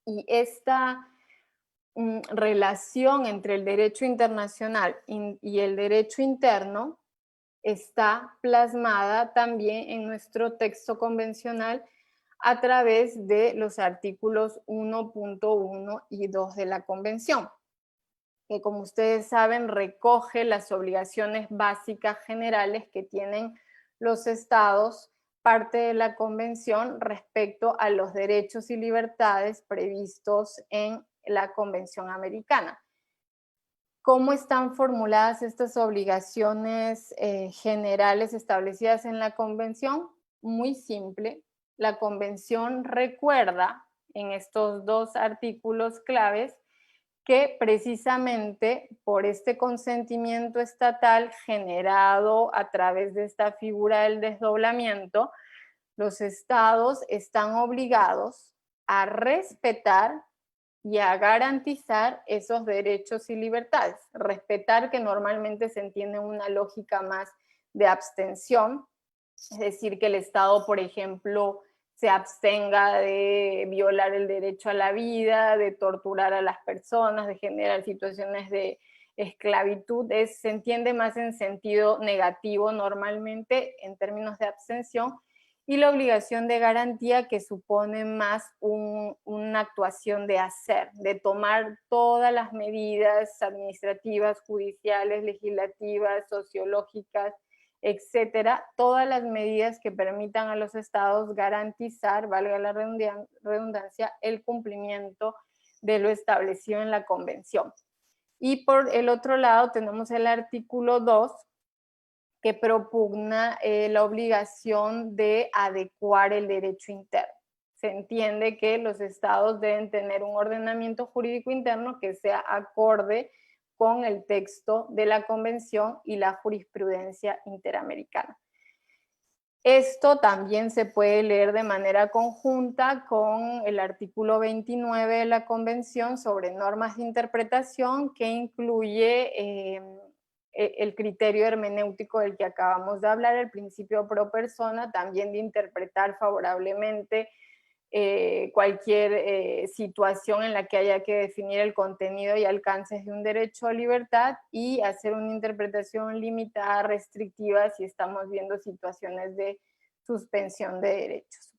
Y esta relación entre el derecho internacional y el derecho interno está plasmada también en nuestro texto convencional a través de los artículos 1.1 y 2 de la Convención, que como ustedes saben recoge las obligaciones básicas generales que tienen los estados, parte de la Convención, respecto a los derechos y libertades previstos en la Convención Americana. ¿Cómo están formuladas estas obligaciones generales establecidas en la Convención? Muy simple. La Convención recuerda en estos dos artículos claves que precisamente por este consentimiento estatal generado a través de esta figura del desdoblamiento, los estados están obligados a respetar y a garantizar esos derechos y libertades. Respetar, que normalmente se entiende una lógica más de abstención, es decir, que el Estado, por ejemplo, se abstenga de violar el derecho a la vida, de torturar a las personas, de generar situaciones de esclavitud. Se entiende más en sentido negativo normalmente en términos de abstención, y la obligación de garantía, que supone más una actuación de hacer, de tomar todas las medidas administrativas, judiciales, legislativas, sociológicas, etcétera, todas las medidas que permitan a los estados garantizar, valga la redundancia, el cumplimiento de lo establecido en la Convención. Y por el otro lado tenemos el artículo 2, que propugna la obligación de adecuar el derecho interno. Se entiende que los estados deben tener un ordenamiento jurídico interno que sea acorde con el texto de la Convención y la jurisprudencia interamericana. Esto también se puede leer de manera conjunta con el artículo 29 de la Convención sobre normas de interpretación, que incluye el criterio hermenéutico del que acabamos de hablar, el principio pro persona, también de interpretar favorablemente cualquier situación en la que haya que definir el contenido y alcances de un derecho a libertad, y hacer una interpretación limitada, restrictiva, si estamos viendo situaciones de suspensión de derechos.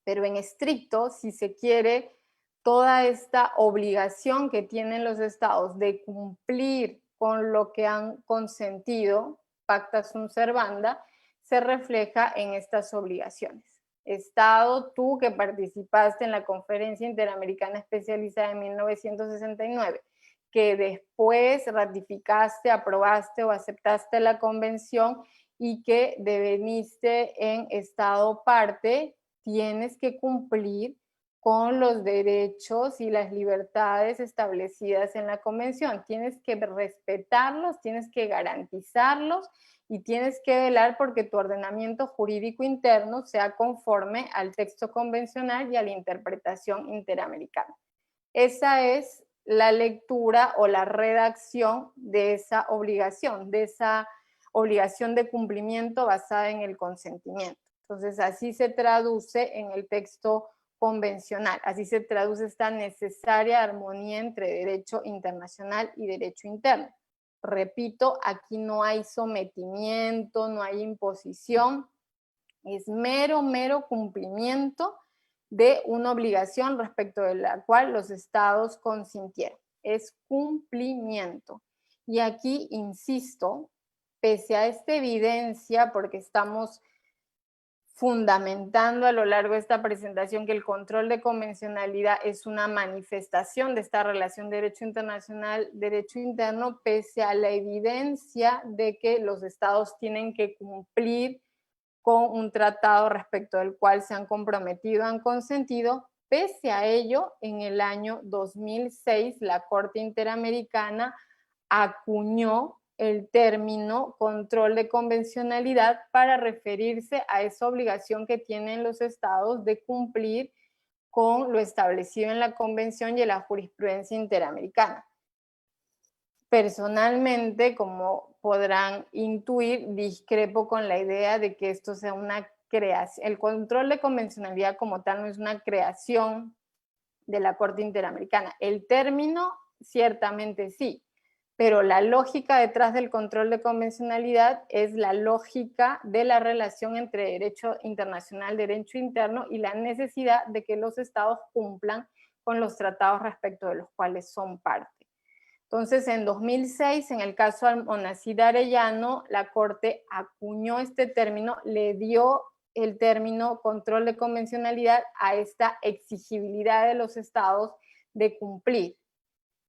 Pero en estricto, si se quiere, toda esta obligación que tienen los estados de cumplir con lo que han consentido, pacta sunt servanda, se refleja en estas obligaciones. Estado, tú que participaste en la Conferencia Interamericana Especializada en 1969, que después ratificaste, aprobaste o aceptaste la convención y que deveniste en Estado parte, tienes que cumplir con los derechos y las libertades establecidas en la convención. Tienes que respetarlos, tienes que garantizarlos y tienes que velar porque tu ordenamiento jurídico interno sea conforme al texto convencional y a la interpretación interamericana. Esa es la lectura o la redacción de esa obligación de cumplimiento basada en el consentimiento. Entonces, así se traduce en el texto convencional, así se traduce esta necesaria armonía entre derecho internacional y derecho interno. Repito, aquí no hay sometimiento, no hay imposición, es mero cumplimiento de una obligación respecto de la cual los estados consintieron. Es cumplimiento. Y aquí, insisto, pese a esta evidencia, porque estamos fundamentando a lo largo de esta presentación que el control de convencionalidad es una manifestación de esta relación derecho internacional, derecho interno, pese a la evidencia de que los estados tienen que cumplir con un tratado respecto del cual se han comprometido, han consentido. Pese a ello, en el año 2006, la Corte Interamericana acuñó el término control de convencionalidad para referirse a esa obligación que tienen los estados de cumplir con lo establecido en la Convención y en la jurisprudencia interamericana. Personalmente, como podrán intuir, discrepo con la idea de que esto sea una creación. El control de convencionalidad como tal no es una creación de la Corte Interamericana. El término, ciertamente sí, pero la lógica detrás del control de convencionalidad es la lógica de la relación entre derecho internacional, derecho interno y la necesidad de que los estados cumplan con los tratados respecto de los cuales son parte. Entonces, en 2006, en el caso Almonacid Arellano, la Corte acuñó este término, le dio el término control de convencionalidad a esta exigibilidad de los estados de cumplir,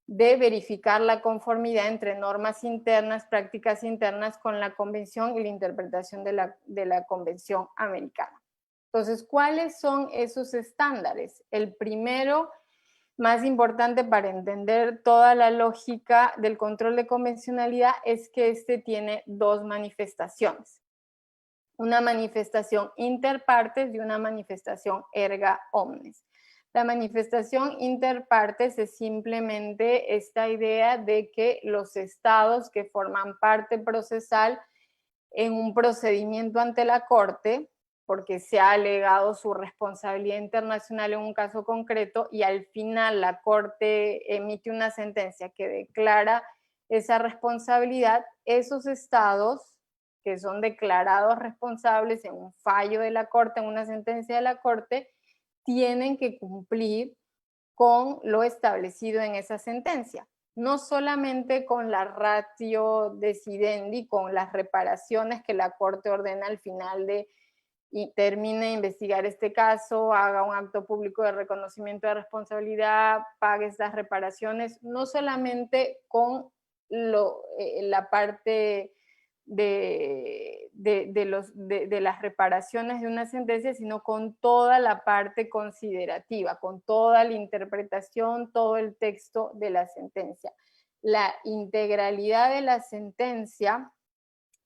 de verificar la conformidad entre normas internas, prácticas internas con la convención y la interpretación de la convención americana. Entonces, ¿cuáles son esos estándares? El primero, más importante para entender toda la lógica del control de convencionalidad, es que este tiene dos manifestaciones. Una manifestación inter partes y una manifestación erga omnes. La manifestación inter partes es simplemente esta idea de que los estados que forman parte procesal en un procedimiento ante la Corte, porque se ha alegado su responsabilidad internacional en un caso concreto y al final la Corte emite una sentencia que declara esa responsabilidad, esos estados que son declarados responsables en un fallo de la Corte, en una sentencia de la Corte, tienen que cumplir con lo establecido en esa sentencia. No solamente con la ratio decidendi, con las reparaciones que la Corte ordena al final y termine de investigar este caso, haga un acto público de reconocimiento de responsabilidad, pague estas reparaciones, no solamente con la parte de las reparaciones de una sentencia, sino con toda la parte considerativa, con toda la interpretación, todo el texto de la sentencia. La integralidad de la sentencia,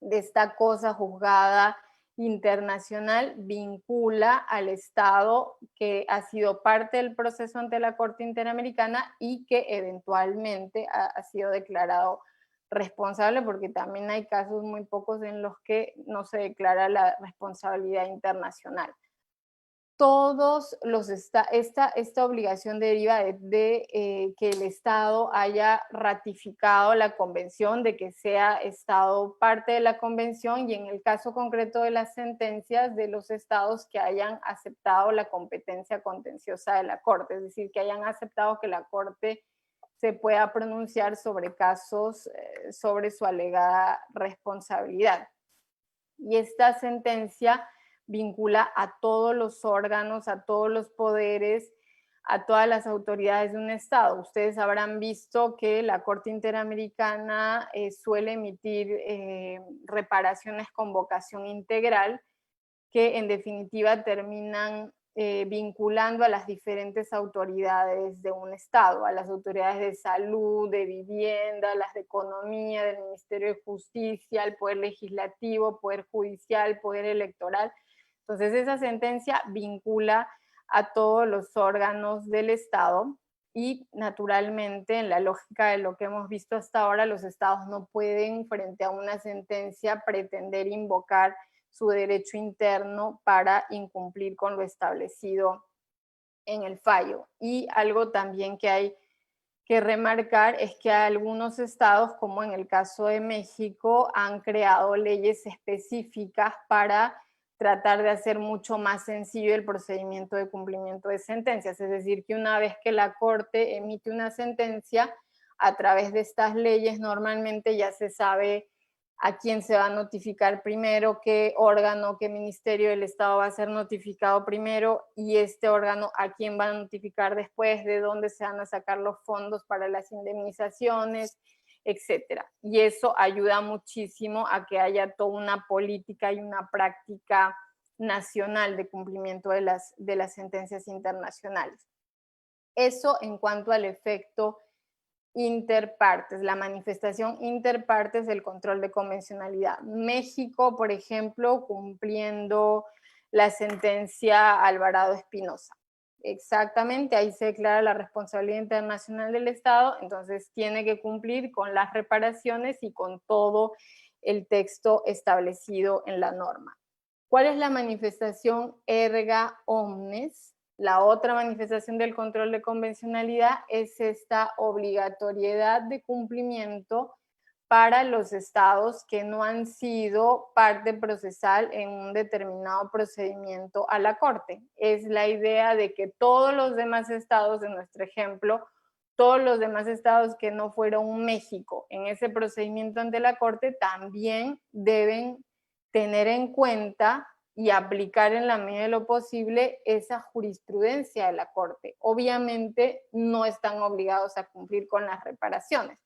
de esta cosa juzgada internacional, vincula al Estado que ha sido parte del proceso ante la Corte Interamericana y que eventualmente ha sido declarado responsable, porque también hay casos muy pocos en los que no se declara la responsabilidad internacional. Esta obligación deriva de que el Estado haya ratificado la convención, de que sea Estado parte de la convención y en el caso concreto de las sentencias de los estados que hayan aceptado la competencia contenciosa de la Corte, es decir, que hayan aceptado que la Corte se pueda pronunciar sobre casos sobre su alegada responsabilidad. Y esta sentencia vincula a todos los órganos, a todos los poderes, a todas las autoridades de un Estado. Ustedes habrán visto que la Corte Interamericana suele emitir reparaciones con vocación integral, que en definitiva terminan vinculando a las diferentes autoridades de un Estado, a las autoridades de salud, de vivienda, las de economía, del Ministerio de Justicia, el Poder Legislativo, Poder Judicial, Poder Electoral. Entonces esa sentencia vincula a todos los órganos del Estado y naturalmente en la lógica de lo que hemos visto hasta ahora, los Estados no pueden frente a una sentencia pretender invocar su derecho interno para incumplir con lo establecido en el fallo. Y algo también que hay que remarcar es que algunos estados, como en el caso de México, han creado leyes específicas para tratar de hacer mucho más sencillo el procedimiento de cumplimiento de sentencias. Es decir, que una vez que la Corte emite una sentencia, a través de estas leyes normalmente ya se sabe a quién se va a notificar primero, qué órgano, qué ministerio del Estado va a ser notificado primero y este órgano a quién va a notificar después, de dónde se van a sacar los fondos para las indemnizaciones, etcétera. Y eso ayuda muchísimo a que haya toda una política y una práctica nacional de cumplimiento de las sentencias internacionales. Eso en cuanto al efecto interpartes, la manifestación interpartes del control de convencionalidad. México, por ejemplo, cumpliendo la sentencia Alvarado Espinosa. Exactamente, ahí se declara la responsabilidad internacional del Estado, entonces tiene que cumplir con las reparaciones y con todo el texto establecido en la norma. ¿Cuál es la manifestación erga omnes? La otra manifestación del control de convencionalidad es esta obligatoriedad de cumplimiento para los estados que no han sido parte procesal en un determinado procedimiento a la Corte. Es la idea de que todos los demás estados, en nuestro ejemplo, todos los demás estados que no fueron México en ese procedimiento ante la Corte también deben tener en cuenta y aplicar en la medida de lo posible esa jurisprudencia de la Corte. Obviamente no están obligados a cumplir con las reparaciones.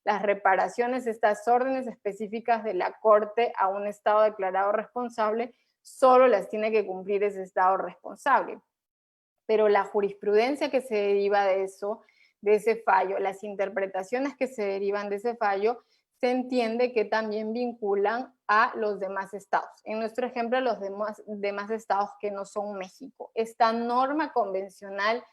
Las reparaciones, estas órdenes específicas de la Corte a un Estado declarado responsable, solo las tiene que cumplir ese Estado responsable. Pero la jurisprudencia que se deriva de eso, de ese fallo, las interpretaciones que se derivan de ese fallo, se entiende que también vinculan a los demás estados. En nuestro ejemplo, los demás estados que no son México. Esta norma convencional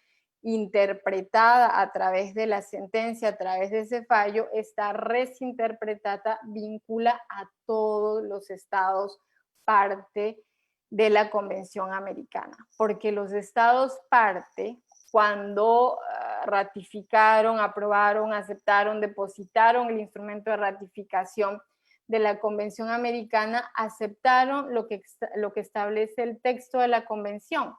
interpretada a través de la sentencia, a través de ese fallo, esta res interpretada vincula a todos los estados parte de la Convención Americana, porque los estados parte, cuando ratificaron, aprobaron, aceptaron, depositaron el instrumento de ratificación de la Convención Americana, aceptaron lo que establece el texto de la Convención.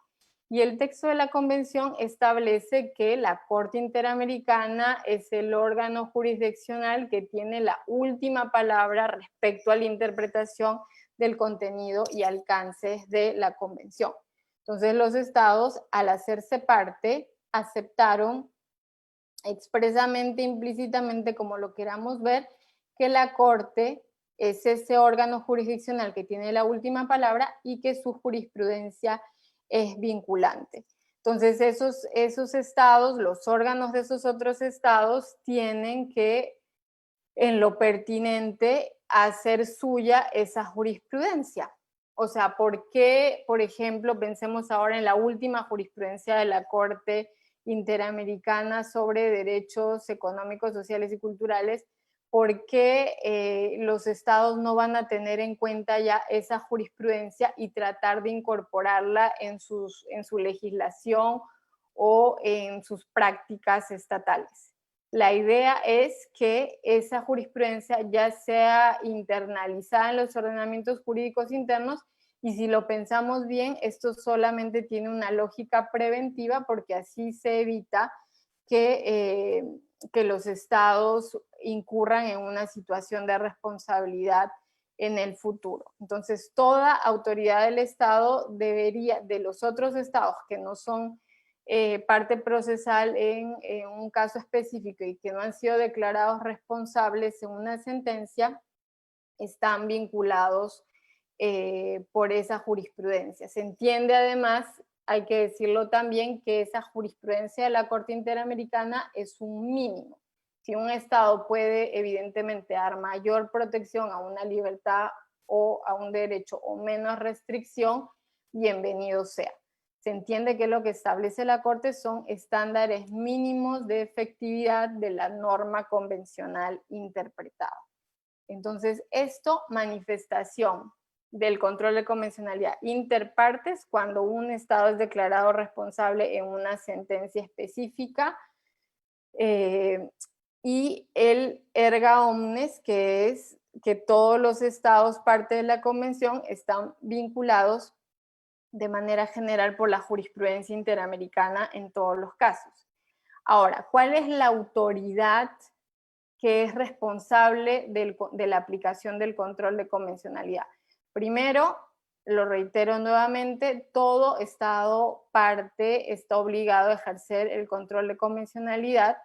Y el texto de la Convención establece que la Corte Interamericana es el órgano jurisdiccional que tiene la última palabra respecto a la interpretación del contenido y alcances de la Convención. Entonces los estados, al hacerse parte, aceptaron expresamente, implícitamente, como lo queramos ver, que la Corte es ese órgano jurisdiccional que tiene la última palabra y que su jurisprudencia es vinculante. Entonces esos estados, los órganos de esos otros estados tienen que, en lo pertinente, hacer suya esa jurisprudencia. O sea, ¿por qué, por ejemplo, pensemos ahora en la última jurisprudencia de la Corte Interamericana sobre derechos económicos, sociales y culturales? ¿Por qué los estados no van a tener en cuenta ya esa jurisprudencia y tratar de incorporarla en su legislación o en sus prácticas estatales? La idea es que esa jurisprudencia ya sea internalizada en los ordenamientos jurídicos internos, y si lo pensamos bien, esto solamente tiene una lógica preventiva porque así se evita que los estados incurran en una situación de responsabilidad en el futuro. Entonces, toda autoridad del Estado debería, de los otros estados que no son parte procesal en un caso específico y que no han sido declarados responsables en una sentencia, están vinculados por esa jurisprudencia. Se entiende además, hay que decirlo también, que esa jurisprudencia de la Corte Interamericana es un mínimo. Si un Estado puede evidentemente dar mayor protección a una libertad o a un derecho o menos restricción, bienvenido sea. Se entiende que lo que establece la Corte son estándares mínimos de efectividad de la norma convencional interpretada. Entonces, esto, manifestación del control de convencionalidad interpartes, cuando un Estado es declarado responsable en una sentencia específica, y el erga omnes, que es que todos los estados parte de la convención están vinculados de manera general por la jurisprudencia interamericana en todos los casos. Ahora, ¿cuál es la autoridad que es responsable de la aplicación del control de convencionalidad? Primero, lo reitero nuevamente, todo Estado parte está obligado a ejercer el control de convencionalidad,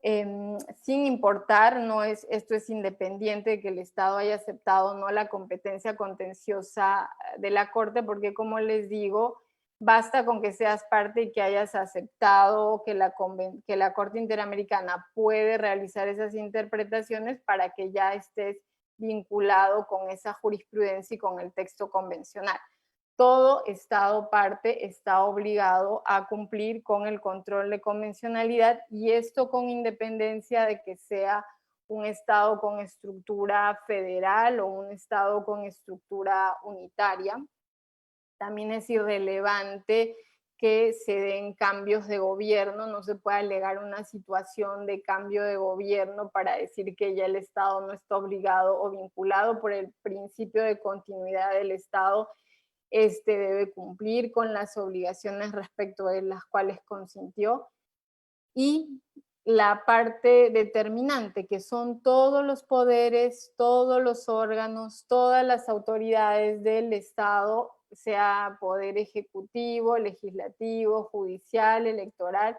sin importar, esto es independiente de que el Estado haya aceptado o no la competencia contenciosa de la Corte, porque como les digo, basta con que seas parte y que hayas aceptado que la Corte Interamericana puede realizar esas interpretaciones para que ya estés vinculado con esa jurisprudencia y con el texto convencional. Todo Estado parte está obligado a cumplir con el control de convencionalidad, y esto con independencia de que sea un Estado con estructura federal o un Estado con estructura unitaria. También es irrelevante que se den cambios de gobierno, no se puede alegar una situación de cambio de gobierno para decir que ya el Estado no está obligado o vinculado por el principio de continuidad del Estado. Debe cumplir con las obligaciones respecto de las cuales consintió, y la parte determinante, que son todos los poderes, todos los órganos, todas las autoridades del Estado, sea poder ejecutivo, legislativo, judicial, electoral,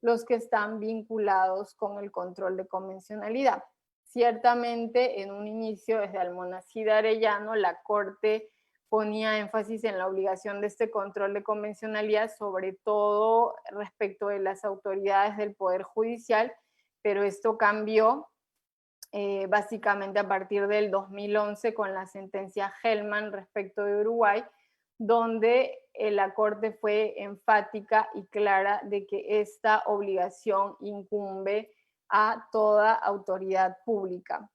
los que están vinculados con el control de convencionalidad. Ciertamente, en un inicio, desde Almonacid Arellano, la Corte ponía énfasis en la obligación de este control de convencionalidad, sobre todo respecto de las autoridades del Poder Judicial, pero esto cambió básicamente a partir del 2011 con la sentencia Hellman respecto de Uruguay, donde la Corte fue enfática y clara de que esta obligación incumbe a toda autoridad pública.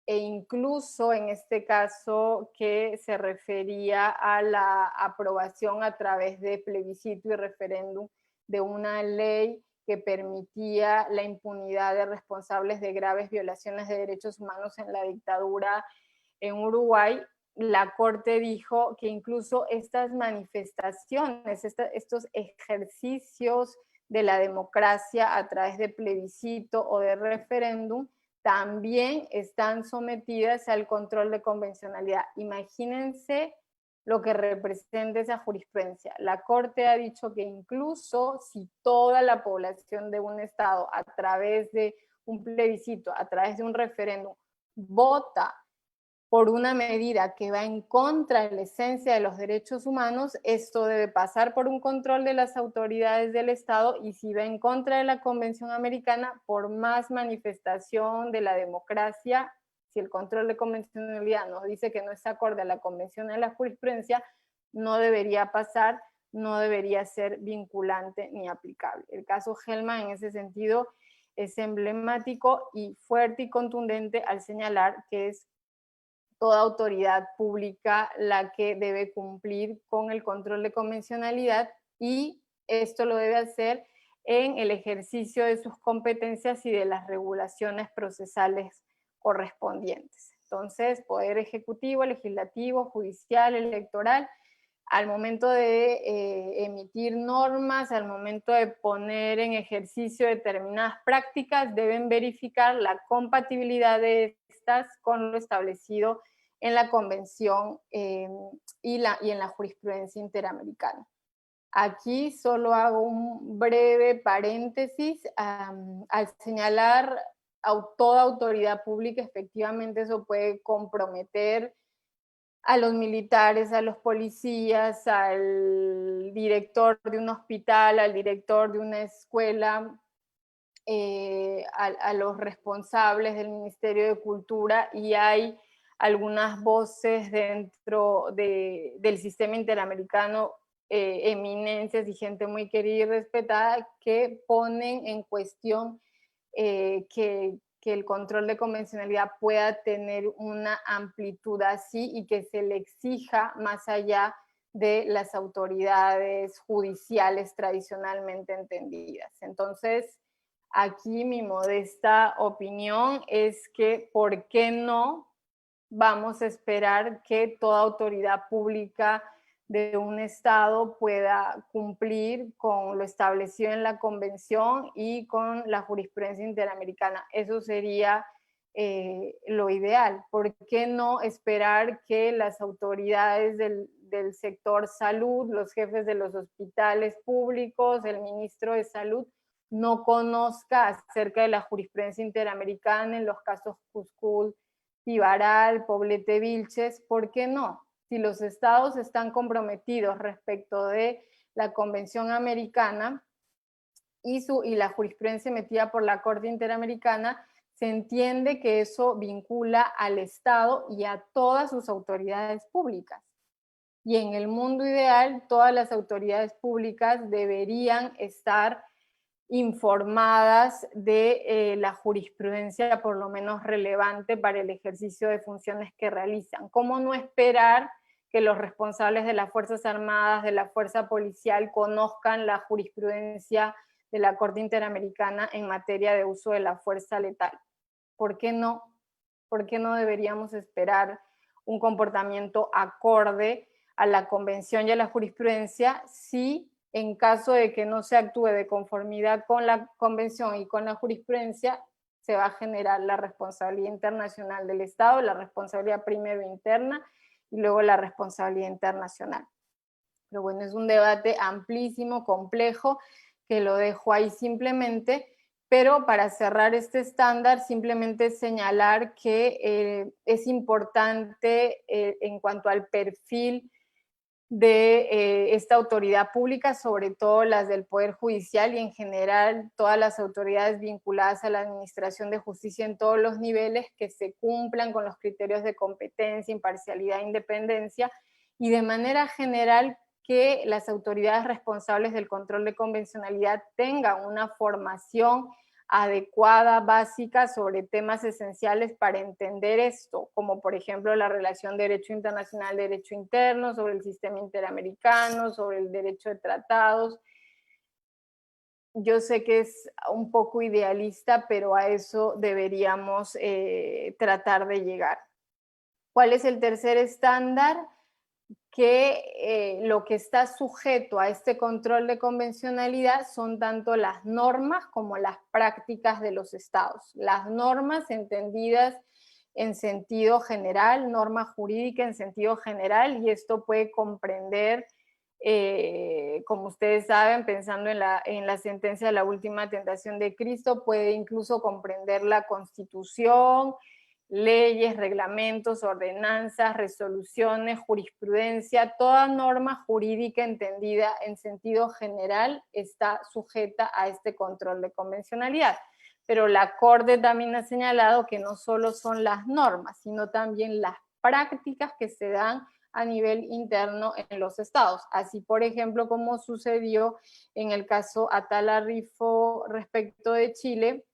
E incluso en este caso que se refería a la aprobación a través de plebiscito y referéndum de una ley que permitía la impunidad de responsables de graves violaciones de derechos humanos en la dictadura en Uruguay, la Corte dijo que incluso estas manifestaciones, estos ejercicios de la democracia a través de plebiscito o de referéndum, también están sometidas al control de convencionalidad. Imagínense lo que representa esa jurisprudencia. La Corte ha dicho que incluso si toda la población de un Estado, a través de un plebiscito, a través de un referéndum, vota por una medida que va en contra de la esencia de los derechos humanos, esto debe pasar por un control de las autoridades del Estado, y si va en contra de la Convención Americana, por más manifestación de la democracia, si el control de convencionalidad nos dice que no es acorde a la Convención de la Jurisprudencia, no debería pasar, no debería ser vinculante ni aplicable. El caso Hellman en ese sentido es emblemático y fuerte y contundente al señalar que es toda autoridad pública la que debe cumplir con el control de convencionalidad, y esto lo debe hacer en el ejercicio de sus competencias y de las regulaciones procesales correspondientes. Entonces, poder ejecutivo, legislativo, judicial, electoral, al momento de emitir normas, al momento de poner en ejercicio determinadas prácticas, deben verificar la compatibilidad de estas con lo establecido en la Convención y en la jurisprudencia interamericana. Aquí solo hago un breve paréntesis al señalar a toda autoridad pública. Efectivamente eso puede comprometer a los militares, a los policías, al director de un hospital, al director de una escuela, a los responsables del Ministerio de Cultura, y hay algunas voces dentro del sistema interamericano, eminencias y gente muy querida y respetada, que ponen en cuestión que el control de convencionalidad pueda tener una amplitud así y que se le exija más allá de las autoridades judiciales tradicionalmente entendidas. Entonces, aquí mi modesta opinión es que, ¿por qué no vamos a esperar que toda autoridad pública de un Estado pueda cumplir con lo establecido en la Convención y con la jurisprudencia interamericana? Eso sería lo ideal. ¿Por qué no esperar que las autoridades del sector salud, los jefes de los hospitales públicos, el ministro de Salud, no conozca acerca de la jurisprudencia interamericana en los casos Cuscul, Tibaral, Poblete Vilches? ¿Por qué no? Si los estados están comprometidos respecto de la Convención Americana y la jurisprudencia emitida por la Corte Interamericana, se entiende que eso vincula al Estado y a todas sus autoridades públicas. Y en el mundo ideal, todas las autoridades públicas deberían estar informadas de la jurisprudencia, por lo menos relevante para el ejercicio de funciones que realizan. ¿Cómo no esperar que los responsables de las Fuerzas Armadas, de la Fuerza Policial, conozcan la jurisprudencia de la Corte Interamericana en materia de uso de la fuerza letal? ¿Por qué no? ¿Por qué no deberíamos esperar un comportamiento acorde a la Convención y a la jurisprudencia si, en caso de que no se actúe de conformidad con la Convención y con la jurisprudencia, se va a generar la responsabilidad internacional del Estado, la responsabilidad primero interna y luego la responsabilidad internacional? Pero bueno, es un debate amplísimo, complejo, que lo dejo ahí simplemente. Pero para cerrar este estándar, simplemente señalar que es importante en cuanto al perfil de esta autoridad pública, sobre todo las del Poder Judicial y en general todas las autoridades vinculadas a la administración de justicia en todos los niveles, que se cumplan con los criterios de competencia, imparcialidad e independencia, y de manera general que las autoridades responsables del control de convencionalidad tengan una formación adecuada, básica, sobre temas esenciales para entender esto, como por ejemplo la relación derecho internacional, derecho interno, sobre el sistema interamericano, sobre el derecho de tratados. Yo sé que es un poco idealista, pero a eso deberíamos tratar de llegar. ¿Cuál es el tercer estándar? Que lo que está sujeto a este control de convencionalidad son tanto las normas como las prácticas de los estados. Las normas entendidas en sentido general, norma jurídica en sentido general, y esto puede comprender, como ustedes saben, pensando en la sentencia de la última tentación de Cristo, puede incluso comprender la Constitución, leyes, reglamentos, ordenanzas, resoluciones, jurisprudencia. Toda norma jurídica entendida en sentido general está sujeta a este control de convencionalidad. Pero la Corte también ha señalado que no solo son las normas, sino también las prácticas que se dan a nivel interno en los estados. Así, por ejemplo, como sucedió en el caso Atala Rifo respecto de Chile,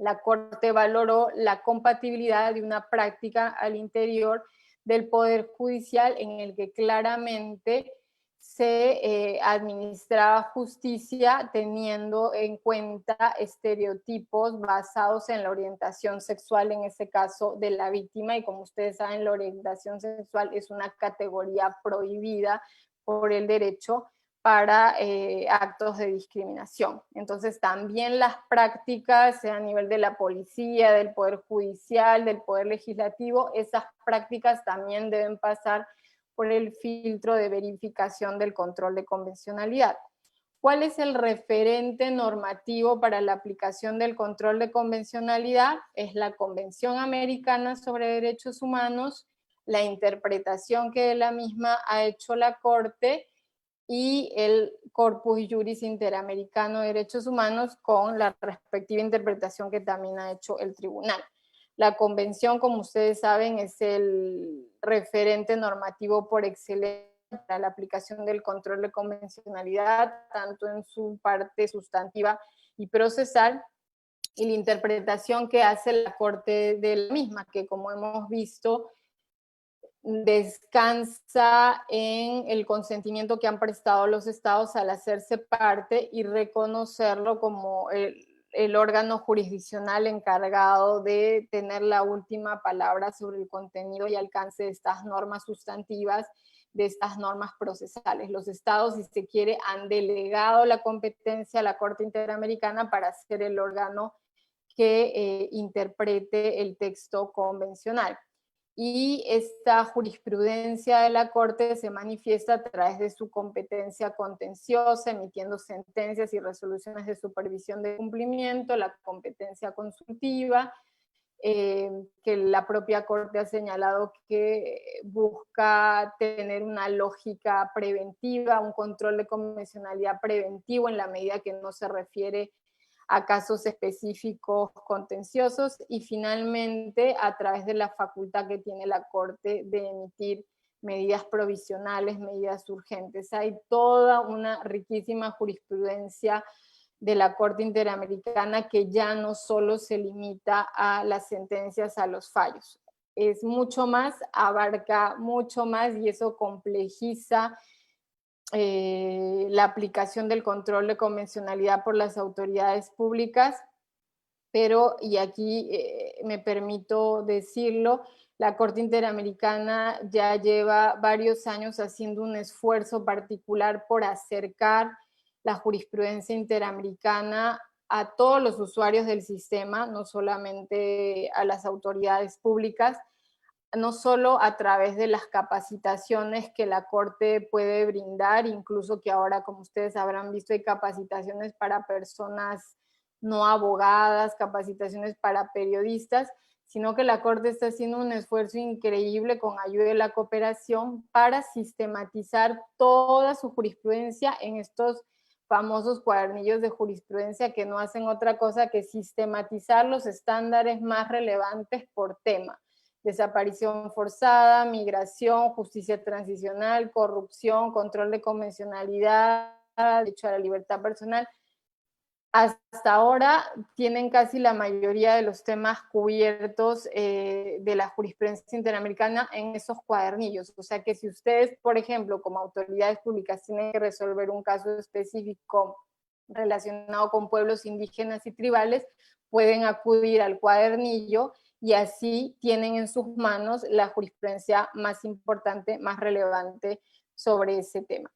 la Corte valoró la compatibilidad de una práctica al interior del Poder Judicial en el que claramente se administraba justicia teniendo en cuenta estereotipos basados en la orientación sexual, en ese caso de la víctima, y como ustedes saben, la orientación sexual es una categoría prohibida por el derecho, para actos de discriminación. Entonces también las prácticas a nivel de la policía, del poder judicial, del poder legislativo, esas prácticas también deben pasar por el filtro de verificación del control de convencionalidad. ¿Cuál es el referente normativo para la aplicación del control de convencionalidad? Es la Convención Americana sobre Derechos Humanos, la interpretación que de la misma ha hecho la Corte y el Corpus Juris Interamericano de Derechos Humanos con la respectiva interpretación que también ha hecho el tribunal. La convención, como ustedes saben, es el referente normativo por excelencia para la aplicación del control de convencionalidad, tanto en su parte sustantiva y procesal, y la interpretación que hace la Corte de la misma, que como hemos visto, descansa en el consentimiento que han prestado los estados al hacerse parte y reconocerlo como el órgano jurisdiccional encargado de tener la última palabra sobre el contenido y alcance de estas normas sustantivas, de estas normas procesales. Los estados, si se quiere, han delegado la competencia a la Corte Interamericana para ser el órgano que interprete el texto convencional. Y esta jurisprudencia de la Corte se manifiesta a través de su competencia contenciosa, emitiendo sentencias y resoluciones de supervisión de cumplimiento, la competencia consultiva, que la propia Corte ha señalado que busca tener una lógica preventiva, un control de convencionalidad preventivo en la medida que no se refiere a casos específicos contenciosos, y finalmente a través de la facultad que tiene la Corte de emitir medidas provisionales, medidas urgentes. Hay toda una riquísima jurisprudencia de la Corte Interamericana que ya no solo se limita a las sentencias, a los fallos. Es mucho más, abarca mucho más, y eso complejiza la aplicación del control de convencionalidad por las autoridades públicas, pero, y aquí me permito decirlo, la Corte Interamericana ya lleva varios años haciendo un esfuerzo particular por acercar la jurisprudencia interamericana a todos los usuarios del sistema, no solamente a las autoridades públicas, no solo a través de las capacitaciones que la Corte puede brindar, incluso que ahora, como ustedes habrán visto, hay capacitaciones para personas no abogadas, capacitaciones para periodistas, sino que la Corte está haciendo un esfuerzo increíble con ayuda de la cooperación para sistematizar toda su jurisprudencia en estos famosos cuadernillos de jurisprudencia que no hacen otra cosa que sistematizar los estándares más relevantes por tema: desaparición forzada, migración, justicia transicional, corrupción, control de convencionalidad, derecho a la libertad personal. Hasta ahora tienen casi la mayoría de los temas cubiertos de la jurisprudencia interamericana en esos cuadernillos. O sea que si ustedes, por ejemplo, como autoridades públicas, tienen que resolver un caso específico relacionado con pueblos indígenas y tribales, pueden acudir al cuadernillo y así tienen en sus manos la jurisprudencia más importante, más relevante sobre ese tema.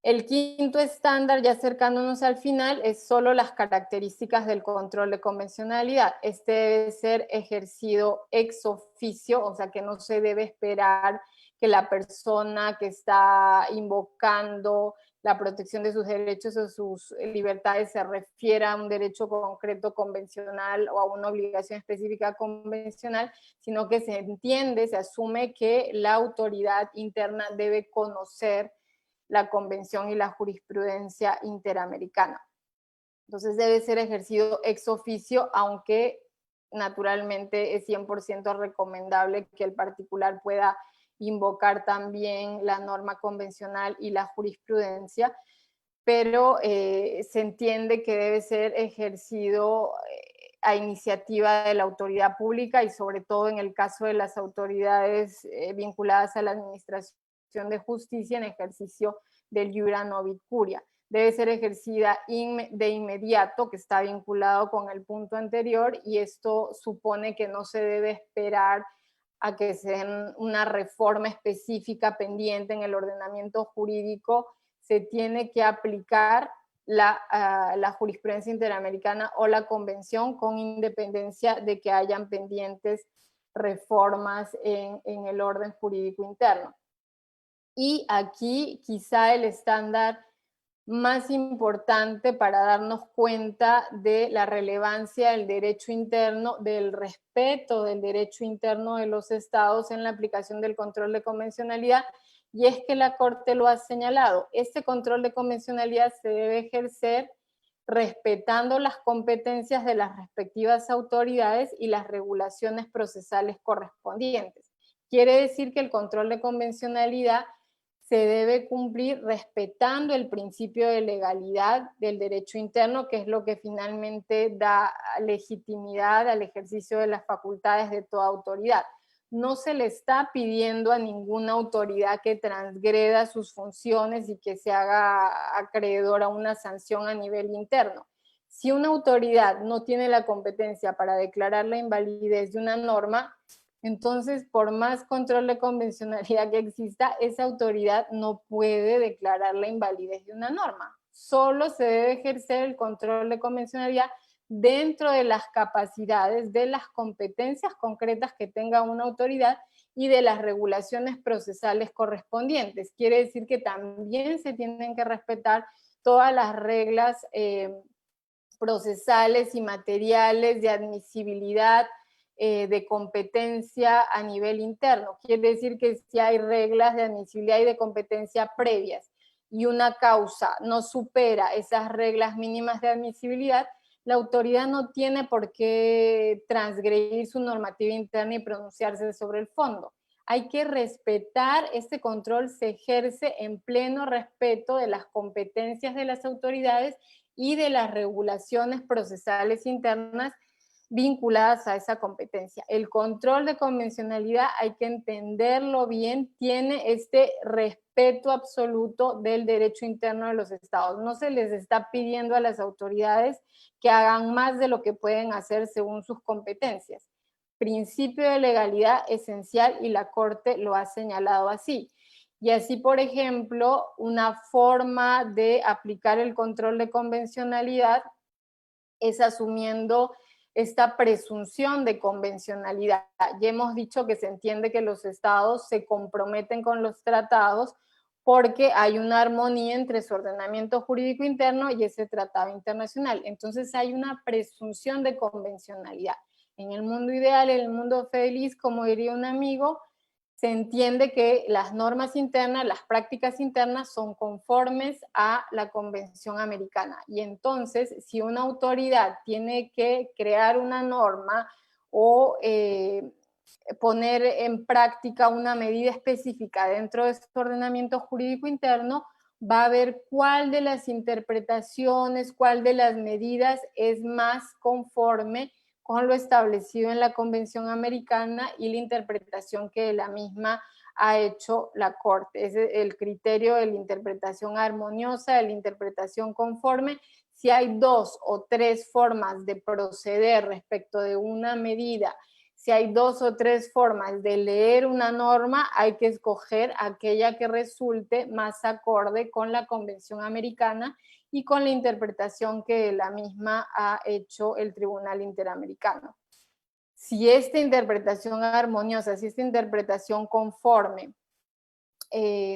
El quinto estándar, ya acercándonos al final, es solo las características del control de convencionalidad. Este debe ser ejercido ex oficio, o sea que no se debe esperar que la persona que está invocando la protección de sus derechos o sus libertades se refiera a un derecho concreto convencional o a una obligación específica convencional, sino que se entiende, se asume que la autoridad interna debe conocer la convención y la jurisprudencia interamericana. Entonces debe ser ejercido ex oficio, aunque naturalmente es 100% recomendable que el particular pueda invocar también la norma convencional y la jurisprudencia, pero se entiende que debe ser ejercido a iniciativa de la autoridad pública y sobre todo en el caso de las autoridades vinculadas a la administración de justicia en ejercicio del iura novit curia. Debe ser ejercida de inmediato, que está vinculado con el punto anterior, y esto supone que no se debe esperar a que sea una reforma específica pendiente en el ordenamiento jurídico, se tiene que aplicar la jurisprudencia interamericana o la convención, con independencia de que hayan pendientes reformas en el orden jurídico interno. Y aquí quizá el estándar más importante para darnos cuenta de la relevancia del derecho interno, del respeto del derecho interno de los estados en la aplicación del control de convencionalidad, y es que la Corte lo ha señalado. Este control de convencionalidad se debe ejercer respetando las competencias de las respectivas autoridades y las regulaciones procesales correspondientes. Quiere decir que el control de convencionalidad se debe cumplir respetando el principio de legalidad del derecho interno, que es lo que finalmente da legitimidad al ejercicio de las facultades de toda autoridad. No se le está pidiendo a ninguna autoridad que transgreda sus funciones y que se haga acreedor a una sanción a nivel interno. Si una autoridad no tiene la competencia para declarar la invalidez de una norma, entonces, por más control de convencionalidad que exista, esa autoridad no puede declarar la invalidez de una norma. Solo se debe ejercer el control de convencionalidad dentro de las capacidades, de las competencias concretas que tenga una autoridad y de las regulaciones procesales correspondientes. Quiere decir que también se tienen que respetar todas las reglas procesales y materiales de admisibilidad, de competencia a nivel interno. Quiere decir que si hay reglas de admisibilidad y de competencia previas y una causa no supera esas reglas mínimas de admisibilidad, la autoridad no tiene por qué transgredir su normativa interna y pronunciarse sobre el fondo. Hay que respetar, este control se ejerce en pleno respeto de las competencias de las autoridades y de las regulaciones procesales internas vinculadas a esa competencia. El control de convencionalidad, hay que entenderlo bien, tiene este respeto absoluto del derecho interno de los estados. No se les está pidiendo a las autoridades que hagan más de lo que pueden hacer según sus competencias. Principio de legalidad esencial, y la Corte lo ha señalado así. Y así, por ejemplo, una forma de aplicar el control de convencionalidad es asumiendo esta presunción de convencionalidad. Ya hemos dicho que se entiende que los estados se comprometen con los tratados porque hay una armonía entre su ordenamiento jurídico interno y ese tratado internacional. Entonces hay una presunción de convencionalidad. En el mundo ideal, en el mundo feliz, como diría un amigo, se entiende que las normas internas, las prácticas internas son conformes a la Convención Americana. Y entonces, si una autoridad tiene que crear una norma o poner en práctica una medida específica dentro de su ordenamiento jurídico interno, va a ver cuál de las interpretaciones, cuál de las medidas es más conforme con lo establecido en la Convención Americana y la interpretación que de la misma ha hecho la Corte. Es el criterio de la interpretación armoniosa, de la interpretación conforme. Si hay 2 o 3 formas de proceder respecto de una medida, si hay 2 o 3 formas de leer una norma, hay que escoger aquella que resulte más acorde con la Convención Americana y con la interpretación que la misma ha hecho el Tribunal Interamericano. Si esta interpretación armoniosa, si esta interpretación conforme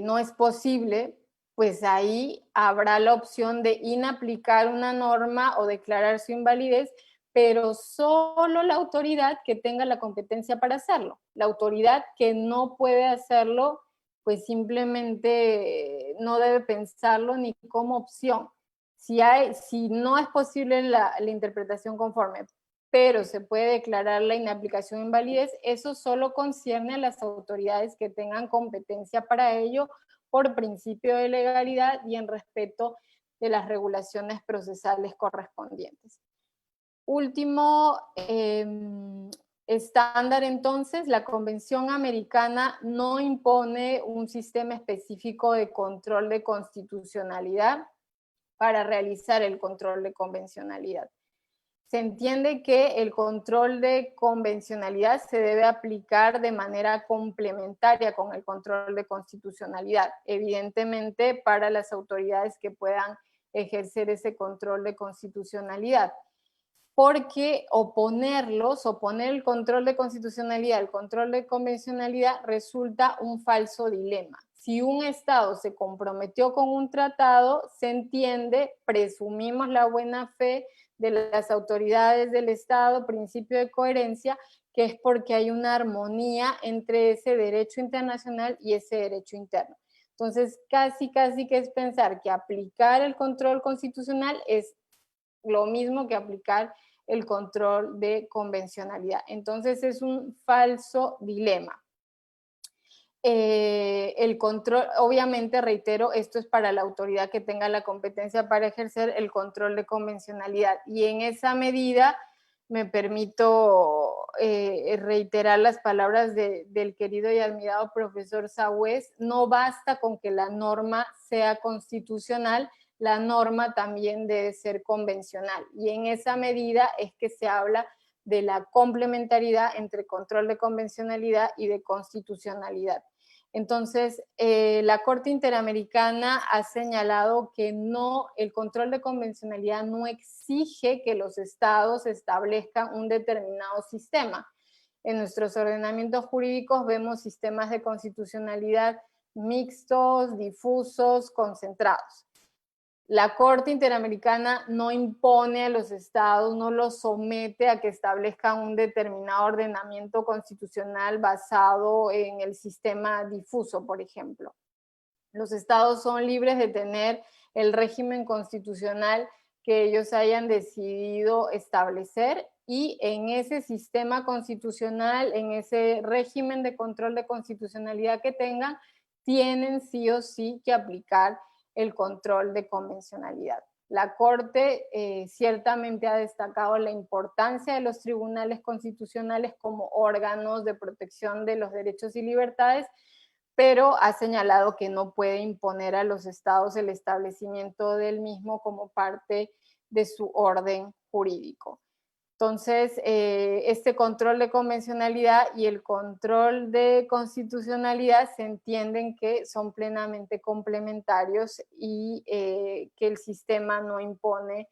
no es posible, pues ahí habrá la opción de inaplicar una norma o declarar su invalidez, pero solo la autoridad que tenga la competencia para hacerlo. La autoridad que no puede hacerlo, pues simplemente no debe pensarlo ni como opción. Si no es posible la interpretación conforme, pero se puede declarar la inaplicación de invalidez, eso solo concierne a las autoridades que tengan competencia para ello por principio de legalidad y en respeto de las regulaciones procesales correspondientes. Último estándar, entonces, la Convención Americana no impone un sistema específico de control de constitucionalidad para realizar el control de convencionalidad. se entiende que el control de convencionalidad se debe aplicar de manera complementaria con el control de constitucionalidad, evidentemente para las autoridades que puedan ejercer ese control de constitucionalidad. Porque oponer el control de constitucionalidad al control de convencionalidad resulta un falso dilema. Si un Estado se comprometió con un tratado, se entiende, presumimos la buena fe de las autoridades del Estado, principio de coherencia, que es porque hay una armonía entre ese derecho internacional y ese derecho interno. Entonces, casi que es pensar que aplicar el control constitucional es lo mismo que aplicar el control de convencionalidad. Entonces es un falso dilema. El control, obviamente, reitero, esto es para la autoridad que tenga la competencia para ejercer el control de convencionalidad. Y en esa medida me permito reiterar las palabras del querido y admirado profesor Sagüez: no basta con que la norma sea constitucional, la norma también debe ser convencional. Y en esa medida es que se habla de la complementariedad entre control de convencionalidad y de constitucionalidad. Entonces, la Corte Interamericana ha señalado que el control de convencionalidad no exige que los estados establezcan un determinado sistema. En nuestros ordenamientos jurídicos vemos sistemas de constitucionalidad mixtos, difusos, concentrados. La Corte Interamericana no impone a los estados, no los somete a que establezcan un determinado ordenamiento constitucional basado en el sistema difuso, por ejemplo. Los estados son libres de tener el régimen constitucional que ellos hayan decidido establecer, y en ese sistema constitucional, en ese régimen de control de constitucionalidad que tengan, tienen sí o sí que aplicar el control de convencionalidad. La Corte ciertamente ha destacado la importancia de los tribunales constitucionales como órganos de protección de los derechos y libertades, pero ha señalado que no puede imponer a los estados el establecimiento del mismo como parte de su orden jurídico. Entonces, este control de convencionalidad y el control de constitucionalidad se entienden que son plenamente complementarios y que el sistema no impone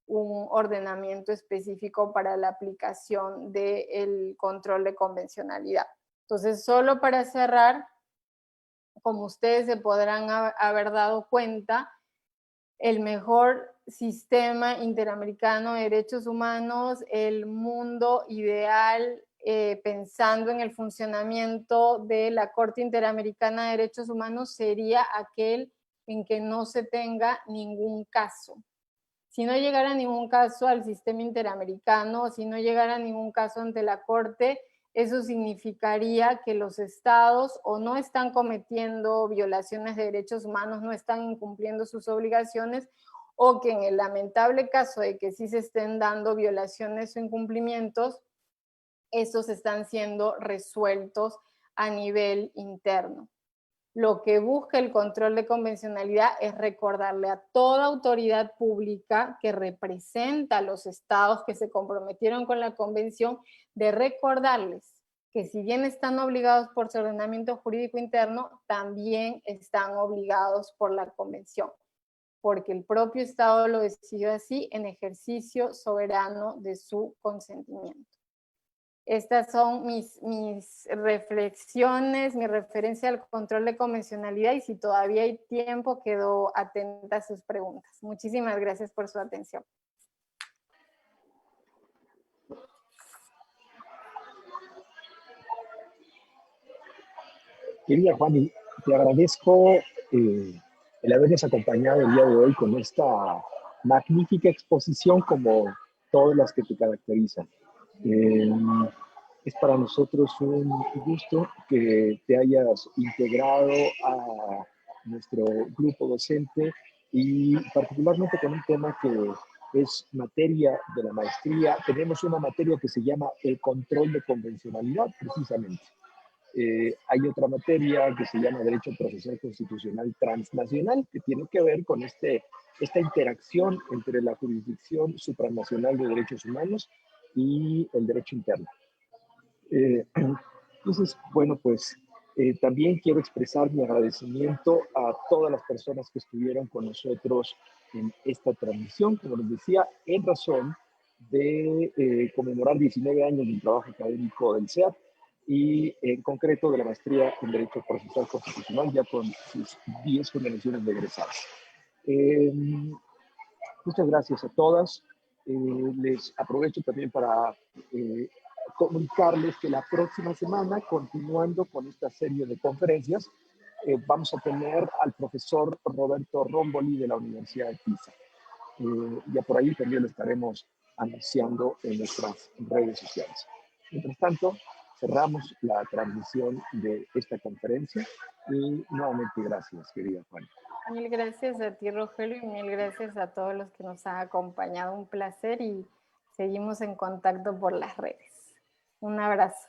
un ordenamiento específico para la aplicación del control de convencionalidad. Entonces, solo para cerrar, como ustedes se podrán haber dado cuenta, el mejor sistema interamericano de derechos humanos, el mundo ideal, pensando en el funcionamiento de la Corte Interamericana de Derechos Humanos, sería aquel en que no se tenga ningún caso. Si no llegara ningún caso al sistema interamericano, si no llegara ningún caso ante la Corte, eso significaría que los estados o no están cometiendo violaciones de derechos humanos, no están incumpliendo sus obligaciones, o que en el lamentable caso de que sí se estén dando violaciones o incumplimientos, esos están siendo resueltos a nivel interno. Lo que busca el control de convencionalidad es recordarle a toda autoridad pública que representa a los estados que se comprometieron con la convención, de recordarles que si bien están obligados por su ordenamiento jurídico interno, también están obligados por la convención, porque el propio estado lo decidió así en ejercicio soberano de su consentimiento. Estas son mis reflexiones, mi referencia al control de convencionalidad, y si todavía hay tiempo, quedo atenta a sus preguntas. Muchísimas gracias por su atención. Querida Juani, te agradezco el habernos acompañado el día de hoy con esta magnífica exposición, como todas las que te caracterizan. Es para nosotros un gusto que te hayas integrado a nuestro grupo docente, y particularmente con un tema que es materia de la maestría. Tenemos una materia que se llama el control de convencionalidad, precisamente. Hay otra materia que se llama Derecho Procesal Constitucional Transnacional, que tiene que ver con esta interacción entre la jurisdicción supranacional de derechos humanos y el derecho interno. Entonces, bueno, pues también quiero expresar mi agradecimiento a todas las personas que estuvieron con nosotros en esta transmisión, como les decía, en razón de conmemorar 19 años del trabajo académico del SEAT y en concreto de la maestría en Derecho Procesal Constitucional, ya con sus 10 generaciones de egresados. Muchas gracias a todas. Les aprovecho también para comunicarles que la próxima semana, continuando con esta serie de conferencias, vamos a tener al profesor Roberto Romboli de la Universidad de Pisa. Ya por ahí también lo estaremos anunciando en nuestras redes sociales. Mientras tanto, cerramos la transmisión de esta conferencia y nuevamente gracias, querida Juan. Mil gracias a ti, Rogelio, y mil gracias a todos los que nos han acompañado. Un placer y seguimos en contacto por las redes. Un abrazo.